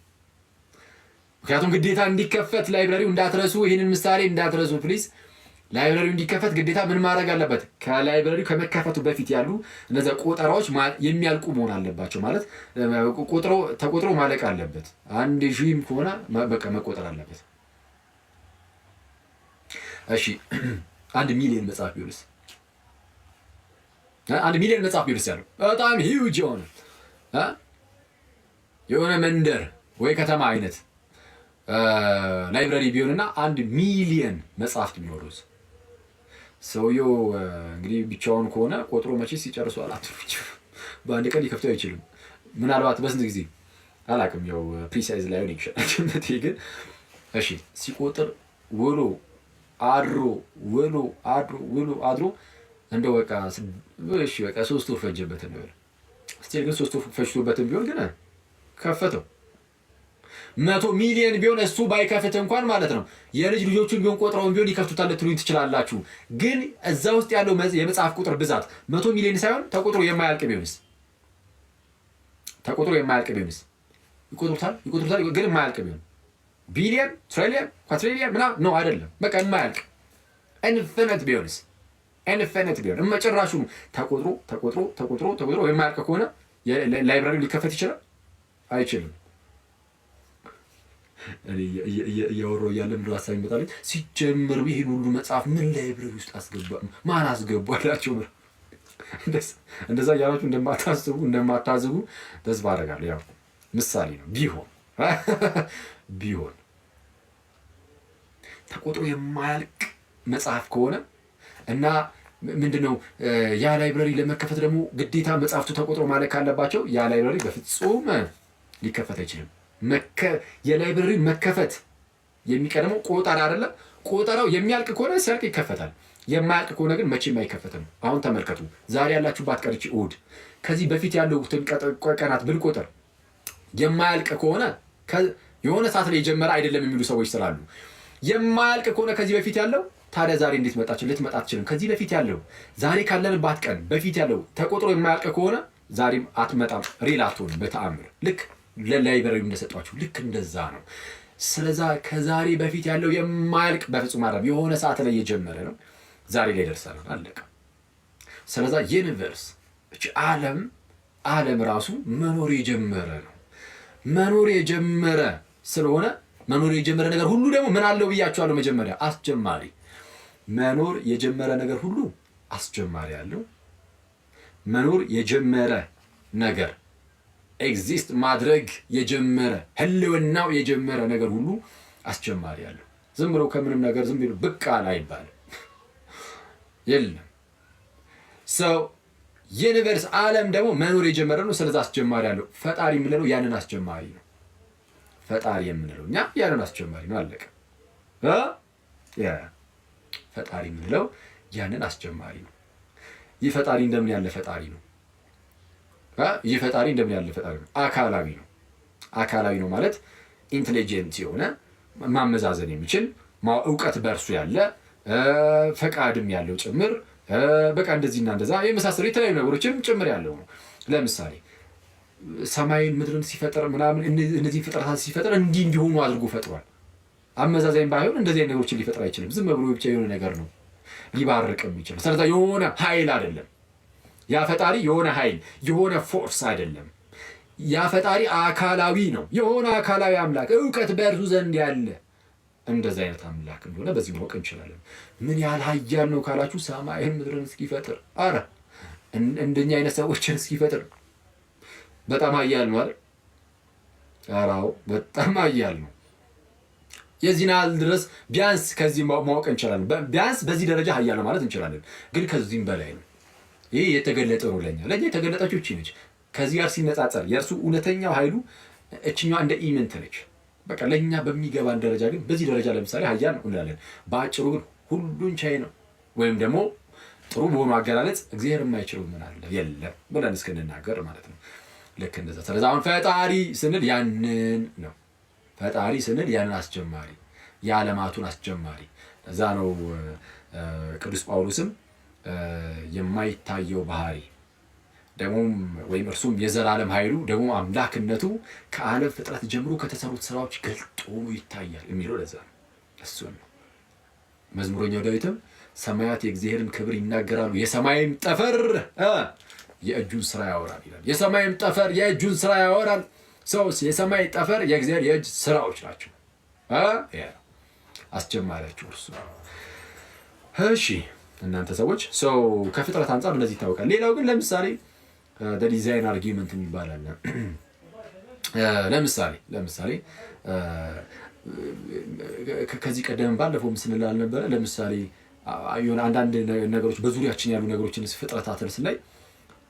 ምክንያቱም ግዴታ እንዲከፈት ላይብራሪው እንዳትረሱ፣ ይህንን ምሳሌ እንዳትረሱ ፕሊዝ። ላይብራሪው እንዲከፈት ግዴታ ምን ማድረግ አለበት? ከላይብራሪው ከመከፈቱ በፊት ያሉ እነዚያ ቆጠራዎች የሚያልቁ መሆን አለባቸው። ማለት ተቆጥሮ ማለቅ አለበት። 1000 ከሆነ በቃ መቆጠር አለበት። እሺ 1 ሚሊዮን መጽሐፍ ቢሆንስ? 1 ሚሊዮን መጽሐፍ ቢሆንስ ያለው በጣም ሂውጅ የሆነ መንደር ወይ ከተማ አይነት ላይብራሪ ቢሆንና 1 ሚሊዮን መጽሐፍት ቢኖሩስ? ሰውየው እንግዲህ ብቻውን ከሆነ ቆጥሮ መቼስ ይጨርሰዋል አትሩጭ። በአንድ ቀን ሊከፍተው አይችልም። ምናልባት በስንት ጊዜ አላውቅም፣ ያው ፕሪሳይዝ ላይሆን ይችላል። ግን እሺ ሲቆጥር ውሎ አድሮ እንደው በቃ 3 ወር ፈጀበት ነው። ስቲል ግን 3 ወር ፈጅቶበትም ቢሆን ግን ከፈተው። 100 ሚሊዮን ቢሆን እሱ ባይከፍት እንኳን ማለት ነው የልጅ ልጆቹን ቢሆን ቆጥረውን ቢሆን ይከፍቱታል ልትሉኝ ትችላላችሁ። ግን እዛ ውስጥ ያለው የመጽሐፍ ቁጥር ብዛት 100 ሚሊዮን ሳይሆን ተቆጥሮ የማያልቅ ቢሆንስ? ይቆጥሩታል ግን የማያልቅ ቢሆን ቢሊየን፣ ትሪሊየን፣ ኳትሪሊየን ምናምን ነው አይደለም። በቃ የማያልቅ ኢንፊኒት ቢሆንስ? ኢንፊኒት ቢሆን ጭራሹ ተቆጥሮ የማያልቅ ከሆነ ላይብራሪው ሊከፈት ይችላል? አይችልም። እያወራሁ እያለ ምንድን ሀሳብ ይመጣልኝ? ሲጀምር ይሄን ሁሉ መጽሐፍ ምን ላይብራሪ ውስጥ ማን አስገባላቸው? እንደዛ እያላችሁ እንደማታዝቡ ተስፋ አደርጋለሁ። ያው ምሳሌ ነው። ቢሆን ተቆጥሮ የማያልቅ መጽሐፍ ከሆነ እና ምንድነው ያ ላይብራሪ ለመከፈት ደግሞ ግዴታ መጽሐፍቱ ተቆጥሮ ማለቅ ካለባቸው ያ ላይብራሪ በፍጹም ሊከፈት አይችልም። የላይብራሪ መከፈት የሚቀድመው ቆጠራ አይደለም። ቆጠራው የሚያልቅ ከሆነ ሲያልቅ ይከፈታል። የማያልቅ ከሆነ ግን መቼም አይከፈትም። አሁን ተመልከቱ፣ ዛሬ ያላችሁባት ቀን እሑድ፣ ከዚህ በፊት ያሉትን ቀናት ብንቆጥር የማያልቅ ከሆነ የሆነ ሰዓት ላይ የጀመረ አይደለም የሚሉ ሰዎች ስላሉ የማያልቅ ከሆነ ከዚህ በፊት ያለው ታዲያ ዛሬ እንዴት መጣች? ልትመጣ አትችልም። ከዚህ በፊት ያለው ዛሬ ካለንባት ቀን በፊት ያለው ተቆጥሮ የማያልቅ ከሆነ ዛሬም አትመጣም። ሪል አትሆንም በተአምር። ልክ ለላይብራሪ እንደሰጧችሁ ልክ እንደዛ ነው። ስለዛ ከዛሬ በፊት ያለው የማያልቅ በፍጹም አይደለም። የሆነ ሰዓት ላይ የጀመረ ነው፣ ዛሬ ላይ ደርሰናል፣ አለቀ። ስለዛ ዩኒቨርስ እቺ ዓለም ራሱ መኖር የጀመረ ነው። መኖር የጀመረ ስለሆነ መኖር የጀመረ ነገር ሁሉ ደግሞ ምን አለው ብያችኋለሁ። መጀመሪያ አስጀማሪ። መኖር የጀመረ ነገር ሁሉ አስጀማሪ አለው። መኖር የጀመረ ነገር ኤግዚስት ማድረግ የጀመረ ህልውናው የጀመረ ነገር ሁሉ አስጀማሪ አለው። ዝም ብሎ ከምንም ነገር ዝም ብሎ ብቅ አለ አይባልም። የለም ሰው ዩኒቨርስ ዓለም ደግሞ መኖር የጀመረ ነው። ስለዚህ አስጀማሪ አለው። ፈጣሪ የምንለው ያንን አስጀማሪ ነው። ፈጣሪ የምንለው እኛ ያንን አስጀማሪ ነው። አለቀ። ፈጣሪ የምንለው ያንን አስጀማሪ ነው። ይህ ፈጣሪ እንደምን ያለ ፈጣሪ ነው? ይህ ፈጣሪ እንደምን ያለ ፈጣሪ ነው? አካላዊ ነው። አካላዊ ነው ማለት ኢንቴሊጀንት የሆነ ማመዛዘን የሚችል እውቀት በእርሱ ያለ ፈቃድም ያለው ጭምር በቃ እንደዚህና እንደዛ የመሳሰሉ የተለያዩ ነገሮችም ጭምር ያለው ነው። ለምሳሌ ሰማይን ምድርን ሲፈጥር ምናምን እነዚህ ፍጥረታት ሲፈጥር እንዲህ እንዲሆኑ አድርጎ ፈጥሯል። አመዛዛኝ ባይሆን እንደዚህ አይነት ነገሮችን ሊፈጥር አይችልም። ዝም ብሎ ብቻ የሆነ ነገር ነው ሊባርቅም ይችላል። ስለዚህ የሆነ ኃይል አይደለም ያ ፈጣሪ፣ የሆነ ኃይል የሆነ ፎርስ አይደለም ያ ፈጣሪ። አካላዊ ነው፣ የሆነ አካላዊ አምላክ እውቀት በእርሱ ዘንድ ያለ እንደዚህ አይነት አምላክ እንደሆነ በዚህ ማወቅ እንችላለን። ምን ያህል ኃያል ነው ካላችሁ ሰማይን ምድርን እስኪፈጥር፣ አረ እንደኛ አይነት ሰዎችን እስኪፈጥር በጣም ኃያል ነው አይደል? አራው በጣም ኃያል ነው። የዚህን ያህል ድረስ ቢያንስ ከዚህ ማወቅ እንችላለን። ቢያንስ በዚህ ደረጃ ኃያል ነው ማለት እንችላለን። ግን ከዚህም በላይ ነው። ይህ የተገለጠ ነው ለኛ የተገለጠችው እቺ ነች። ከዚህ ጋር ሲነጻጸር የእርሱ እውነተኛው ኃይሉ እችኛዋ እንደ ኢምንት ነች። በቃ ለኛ በሚገባን ደረጃ ግን በዚህ ደረጃ ለምሳሌ ኃያል ነው እንላለን። በአጭሩ ግን ሁሉን ቻይ ነው። ወይም ደግሞ ጥሩ በሆኑ አገላለጽ እግዚአብሔር የማይችለው ምን አለ የለም ብለን እስክንናገር ማለት ነው። ልክ እንደዛ። ስለዚህ አሁን ፈጣሪ ስንል ያንን ነው። ፈጣሪ ስንል ያንን አስጀማሪ፣ የዓለማቱን አስጀማሪ። እዛ ነው ቅዱስ ጳውሎስም የማይታየው ባህሪ ደግሞም ወይም እርሱም የዘላለም ኃይሉ ደግሞ አምላክነቱ ከዓለም ፍጥረት ጀምሮ ከተሰሩት ስራዎች ገልጦ ይታያል የሚለው ለዛ ነው። እሱን ነው መዝሙረኛው ዳዊትም ሰማያት የእግዚአብሔርን ክብር ይናገራሉ፣ የሰማይም ጠፈር የእጁን ስራ ያወራል ይላል። የሰማይም ጠፈር የእጁን ስራ ያወራል። ሰው የሰማይ ጠፈር የእግዚአብሔር የእጅ ስራዎች ናቸው። አስጀማሪያቸው እርሱ። እሺ እናንተ ሰዎች ሰው ከፍጥረት አንጻር እንደዚህ ይታወቃል። ሌላው ግን ለምሳሌ ዲዛይን አርጊመንት የሚባል አለ። ለምሳሌ ከዚህ ቀደም ባለፈው ምስል አልነበረ? ለምሳሌ የሆነ አንዳንድ ነገሮች በዙሪያችን ያሉ ነገሮችን ፍጥረታትን ስናይ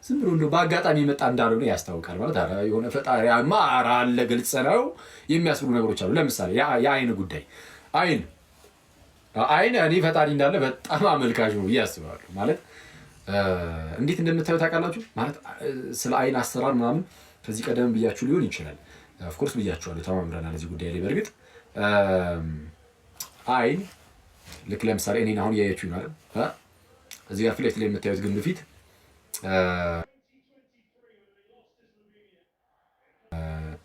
ዝም ብሎ እንደው በአጋጣሚ መጣ እንዳልሆነ ያስታውቃል። ማለት የሆነ ፈጣሪ ማራ አለ፣ ግልጽ ነው የሚያስብሉ ነገሮች አሉ። ለምሳሌ የአይን ጉዳይ አይን እኔ ፈጣሪ እንዳለ በጣም አመልካች ነው ብዬ አስባለሁ። ማለት እንዴት እንደምታዩት ታውቃላችሁ? ማለት ስለ አይን አሰራር ምናምን ከዚህ ቀደም ብያችሁ ሊሆን ይችላል። ኦፍኮርስ ብያችኋለሁ፣ ተማምረናል እዚህ ጉዳይ ላይ። በእርግጥ አይን ልክ ለምሳሌ እኔን አሁን እያያችሁ ይሆናል። እዚህ ጋር ፊት ለፊት ላይ የምታዩት ግንብ ፊት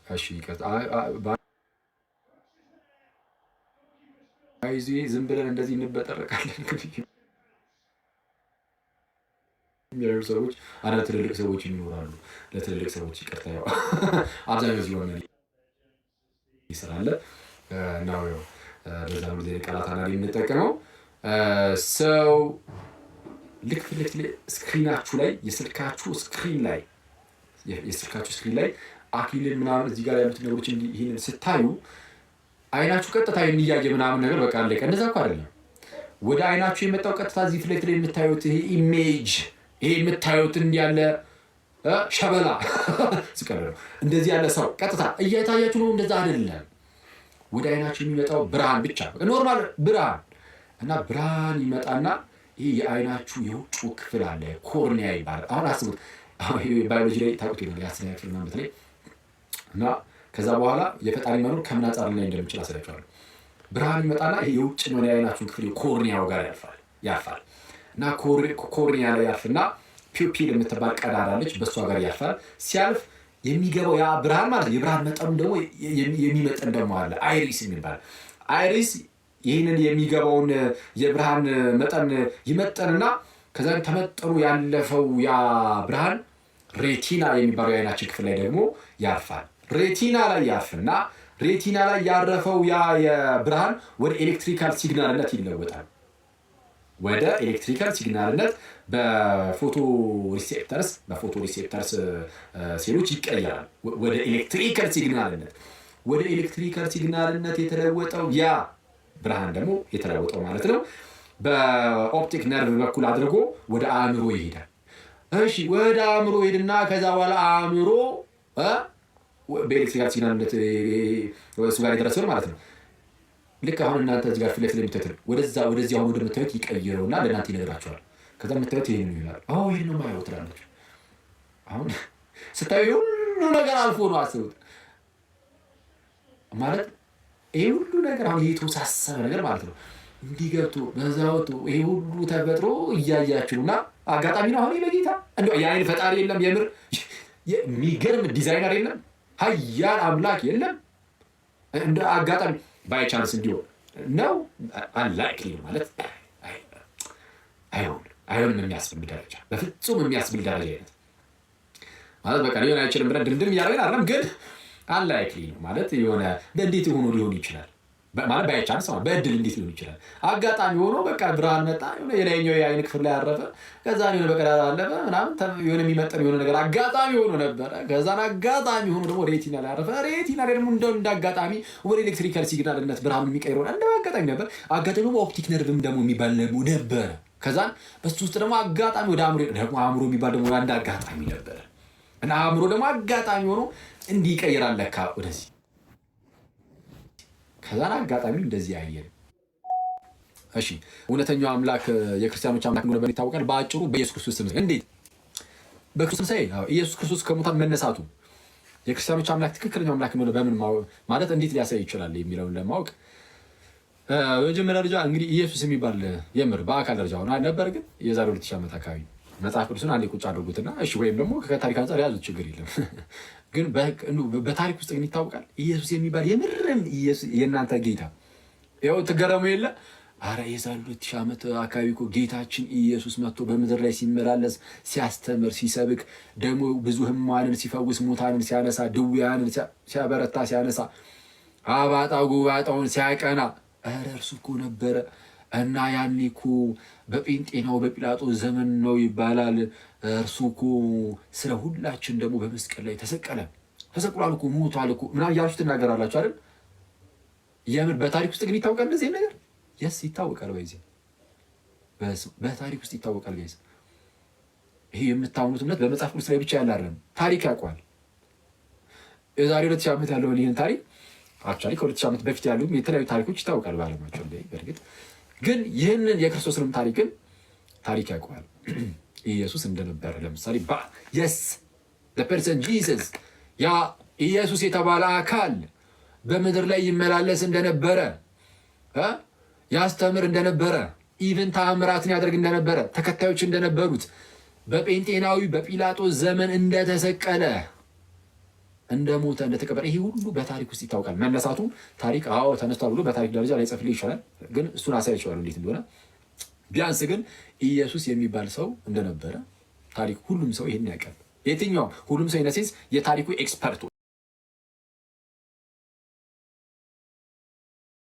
እሺ ዝም ብለን እንደዚህ እንበጠረቃለን የሚሉ ሰዎች አንዳንድ ትልልቅ ሰዎች ይኖራሉ። ለትልልቅ ሰዎች ይቅርታ፣ ያው አብዛኛው ስለሆነ ይስራለ ነው በዛ ጊዜ ቃላት አናሪ የምንጠቀመው ሰው ልክ ፊት ለፊት ስክሪናችሁ ላይ የስልካችሁ ስክሪን ላይ አክሊልን ምናምን እዚህ ጋር ያሉት ነገሮች ይህንን ስታዩ አይናችሁ ቀጥታ የሚያየ ምናምን ነገር በቃ አለቀ። እንደዛ እኮ አይደለም። ወደ አይናችሁ የመጣው ቀጥታ እዚህ ፊት ለፊት የምታዩት ይሄ ኢሜጅ፣ ይሄ የምታዩት እንዲህ ያለ ሸበላ ስቀረው እንደዚህ ያለ ሰው ቀጥታ እያታያችሁ ነው። እንደዛ አይደለም። ወደ አይናችሁ የሚመጣው ብርሃን ብቻ ኖርማል ብርሃን እና ብርሃን ይመጣና ይሄ የአይናችሁ የውጭ ክፍል አለ፣ ኮርኒያ ይባላል። አሁን አስቡት፣ ባዮሎጂ ላይ ታውቁት ይሆናል ያስናያ ክፍል ምናምን በተለይ እና ከዛ በኋላ የፈጣሪ መኖር ከምን አንጻር ላይ እንደምችል አሳያችኋለሁ። ብርሃን ይመጣና ይሄ የውጭ ነው የአይናችሁን ክፍል ኮርኒያው ጋር ያርፋል እና ኮርኒያ ላይ ያርፍና ፒፒል የምትባል ቀዳዳለች፣ በእሷ ጋር ያርፋል። ሲያልፍ የሚገባው ያ ብርሃን ማለት ነው። የብርሃን መጠኑ ደግሞ የሚመጠን ደግሞ አለ፣ አይሪስ የሚባል አይሪስ ይህንን የሚገባውን የብርሃን መጠን ይመጠንና ከዛ ተመጠኑ ያለፈው ያ ብርሃን ሬቲና የሚባለው የአይናችን ክፍል ላይ ደግሞ ያርፋል። ሬቲና ላይ ያርፍና ሬቲና ላይ ያረፈው ያ የብርሃን ወደ ኤሌክትሪካል ሲግናልነት ይለወጣል። ወደ ኤሌክትሪካል ሲግናልነት በፎቶ ሪሴፕተርስ ሴሎች ይቀየራል። ወደ ኤሌክትሪካል ሲግናልነት የተለወጠው ያ ብርሃን ደግሞ የተለወጠው ማለት ነው በኦፕቲክ ነርቭ በኩል አድርጎ ወደ አእምሮ ይሄዳል። እሺ ወደ አእምሮ ሄድና ከዛ በኋላ አእምሮ በኤሌክትሪካል ሲግናልነት እሱ ጋር የደረሰው ማለት ነው። ልክ አሁን እናንተ እዚህ ጋር ፊት ለፊት የምታዩት ወደዚህ አሁን ወደምታዩት ይቀይረውና ለእናንተ ይነግራቸዋል። ከዛ የምታዩት ይሄን ነው ይላል። ይሄን ነው ማየው ትላለች። አሁን ስታዩ ሁሉ ነገር አልፎ ነው አስቡት። ማለት ይሄ ሁሉ ነገር አሁን የተወሳሰበ ነገር ማለት ነው እንዲገብቶ በዛ ወጥቶ ይሄ ሁሉ ተፈጥሮ እያያችሁ እና አጋጣሚ ነው። አሁን በጌታ እንደው የአይን ፈጣሪ የለም፣ የምር የሚገርም ዲዛይነር የለም፣ ኃያል አምላክ የለም። እንደ አጋጣሚ ባይ ቻንስ እንዲሆን ነው አንላይክሊ ማለት አይሆንም የሚያስብል ደረጃ በፍጹም የሚያስብል ደረጃ አይነት ማለት በቃ ሊሆን አይችልም ብለን ድምድም እያደረግን አይደለም፣ ግን አንላይክሊ ነው ማለት የሆነ እንዴት ሆኖ ሊሆን ይችላል ማለት ባይ ቻንስ ነው። በእድል እንዴት ሊሆን ይችላል? አጋጣሚ ሆኖ በቃ ብርሃን መጣ፣ የላይኛው የአይን ክፍል ላይ አረፈ፣ ከዛ የሆነ በቀዳዳ አለፈ ምናምን የሆነ የሚመጠን የሆነ ነገር አጋጣሚ ሆኖ ነበረ። ከዛን አጋጣሚ ሆኖ ደግሞ ሬቲና ላይ አረፈ። ሬቲና ላይ ደግሞ እንደ አጋጣሚ ወደ ኤሌክትሪካል ሲግናልነት ብርሃኑ የሚቀይረው እንደ አጋጣሚ ነበር። አጋጣሚ ደግሞ ኦፕቲክ ነርቭም ደግሞ የሚባል ነበረ። ከዛን በሱ ውስጥ ደግሞ አጋጣሚ ወደ አእምሮ የሚባል ደግሞ አንድ አጋጣሚ ነበረ እና አእምሮ ደግሞ አጋጣሚ ሆኖ እንዲቀይራል ለካ ወደዚህ። ከዛን አጋጣሚ እንደዚህ አየን። እሺ እውነተኛው አምላክ የክርስቲያኖች አምላክ እንደሆነ ይታወቃል በአጭሩ በኢየሱስ ክርስቶስ ስም። እንዴት? በክርስቶስ ሳይ ኢየሱስ ክርስቶስ ከሙታን መነሳቱ የክርስቲያኖች አምላክ ትክክለኛው አምላክ እንደሆነ በምን ማለት እንዴት ሊያሳይ ይችላል የሚለውን ለማወቅ በመጀመሪያ ደረጃ እንግዲህ ኢየሱስ የሚባል የምር በአካል ደረጃ ሆነ ነበር፣ ግን የዛሬ 2000 ዓመት አካባቢ መጽሐፍ ቅዱስን አንዴ ቁጭ አድርጉትና እሺ፣ ወይም ደግሞ ከታሪክ አንጻር ያዙት ችግር የለም ግን በታሪክ ውስጥ ግን ይታወቃል ኢየሱስ የሚባል የምርም ኢየሱስ የእናንተ ጌታ ያው ትገረሙ የለ አረ የዛሬ 2000 ዓመት አካባቢ እኮ ጌታችን ኢየሱስ መጥቶ በምድር ላይ ሲመላለስ ሲያስተምር ሲሰብክ ደግሞ ብዙ ሕሙማንን ሲፈውስ ሙታንን ሲያነሳ ድውያንን ሲያበረታ ሲያነሳ አባጣ ጉባጣውን ሲያቀና አረ እርሱ እኮ ነበረ። እና ያኔ እኮ በጴንጤናው በጲላጦስ ዘመን ነው ይባላል። እርሱ እኮ ስለ ሁላችን ደግሞ በመስቀል ላይ ተሰቅሏል እኮ ሞቷል እኮ ምናምን እያላችሁ ትናገራላችሁ አይደል? የምን በታሪክ ውስጥ ግን ይታወቃል እንደዚህ ነገር? የስ ይታወቃል። በታሪክ ውስጥ ይታወቃል ጋይስ። ይሄ የምታምኑት እምነት በመጽሐፍ ቅዱስ ላይ ብቻ ያለ አይደለም፣ ታሪክ ያውቀዋል። የዛሬ 2000 ዓመት ያለውን ይህን ታሪክ አክቹዋሊ ከ2000 ዓመት በፊት ያሉ የተለያዩ ታሪኮች ይታወቃል በዓለማቸው ላይ። በእርግጥ ግን ይህንን የክርስቶስንም ታሪክ ያውቀዋል። ኢየሱስ እንደነበረ ለምሳሌ የስ ፐርሰን ጂሰስ ያ ኢየሱስ የተባለ አካል በምድር ላይ ይመላለስ እንደነበረ ያስተምር እንደነበረ ኢቭን ተአምራትን ያደርግ እንደነበረ ተከታዮች እንደነበሩት በጴንጤናዊ በጲላጦስ ዘመን እንደተሰቀለ እንደሞተ እንደተቀበረ ይሄ ሁሉ በታሪክ ውስጥ ይታወቃል። መነሳቱ ታሪክ ተነስቷል ብሎ በታሪክ ደረጃ ላይ ጽፍልህ ይችላል፣ ግን እሱን አሳያችኋለሁ እንዴት እንደሆነ። ቢያንስ ግን ኢየሱስ የሚባል ሰው እንደነበረ ታሪክ ሁሉም ሰው ይሄን ያውቃል። የትኛው ሁሉም ሰው ኢነሴንስ የታሪኩ ኤክስፐርቱ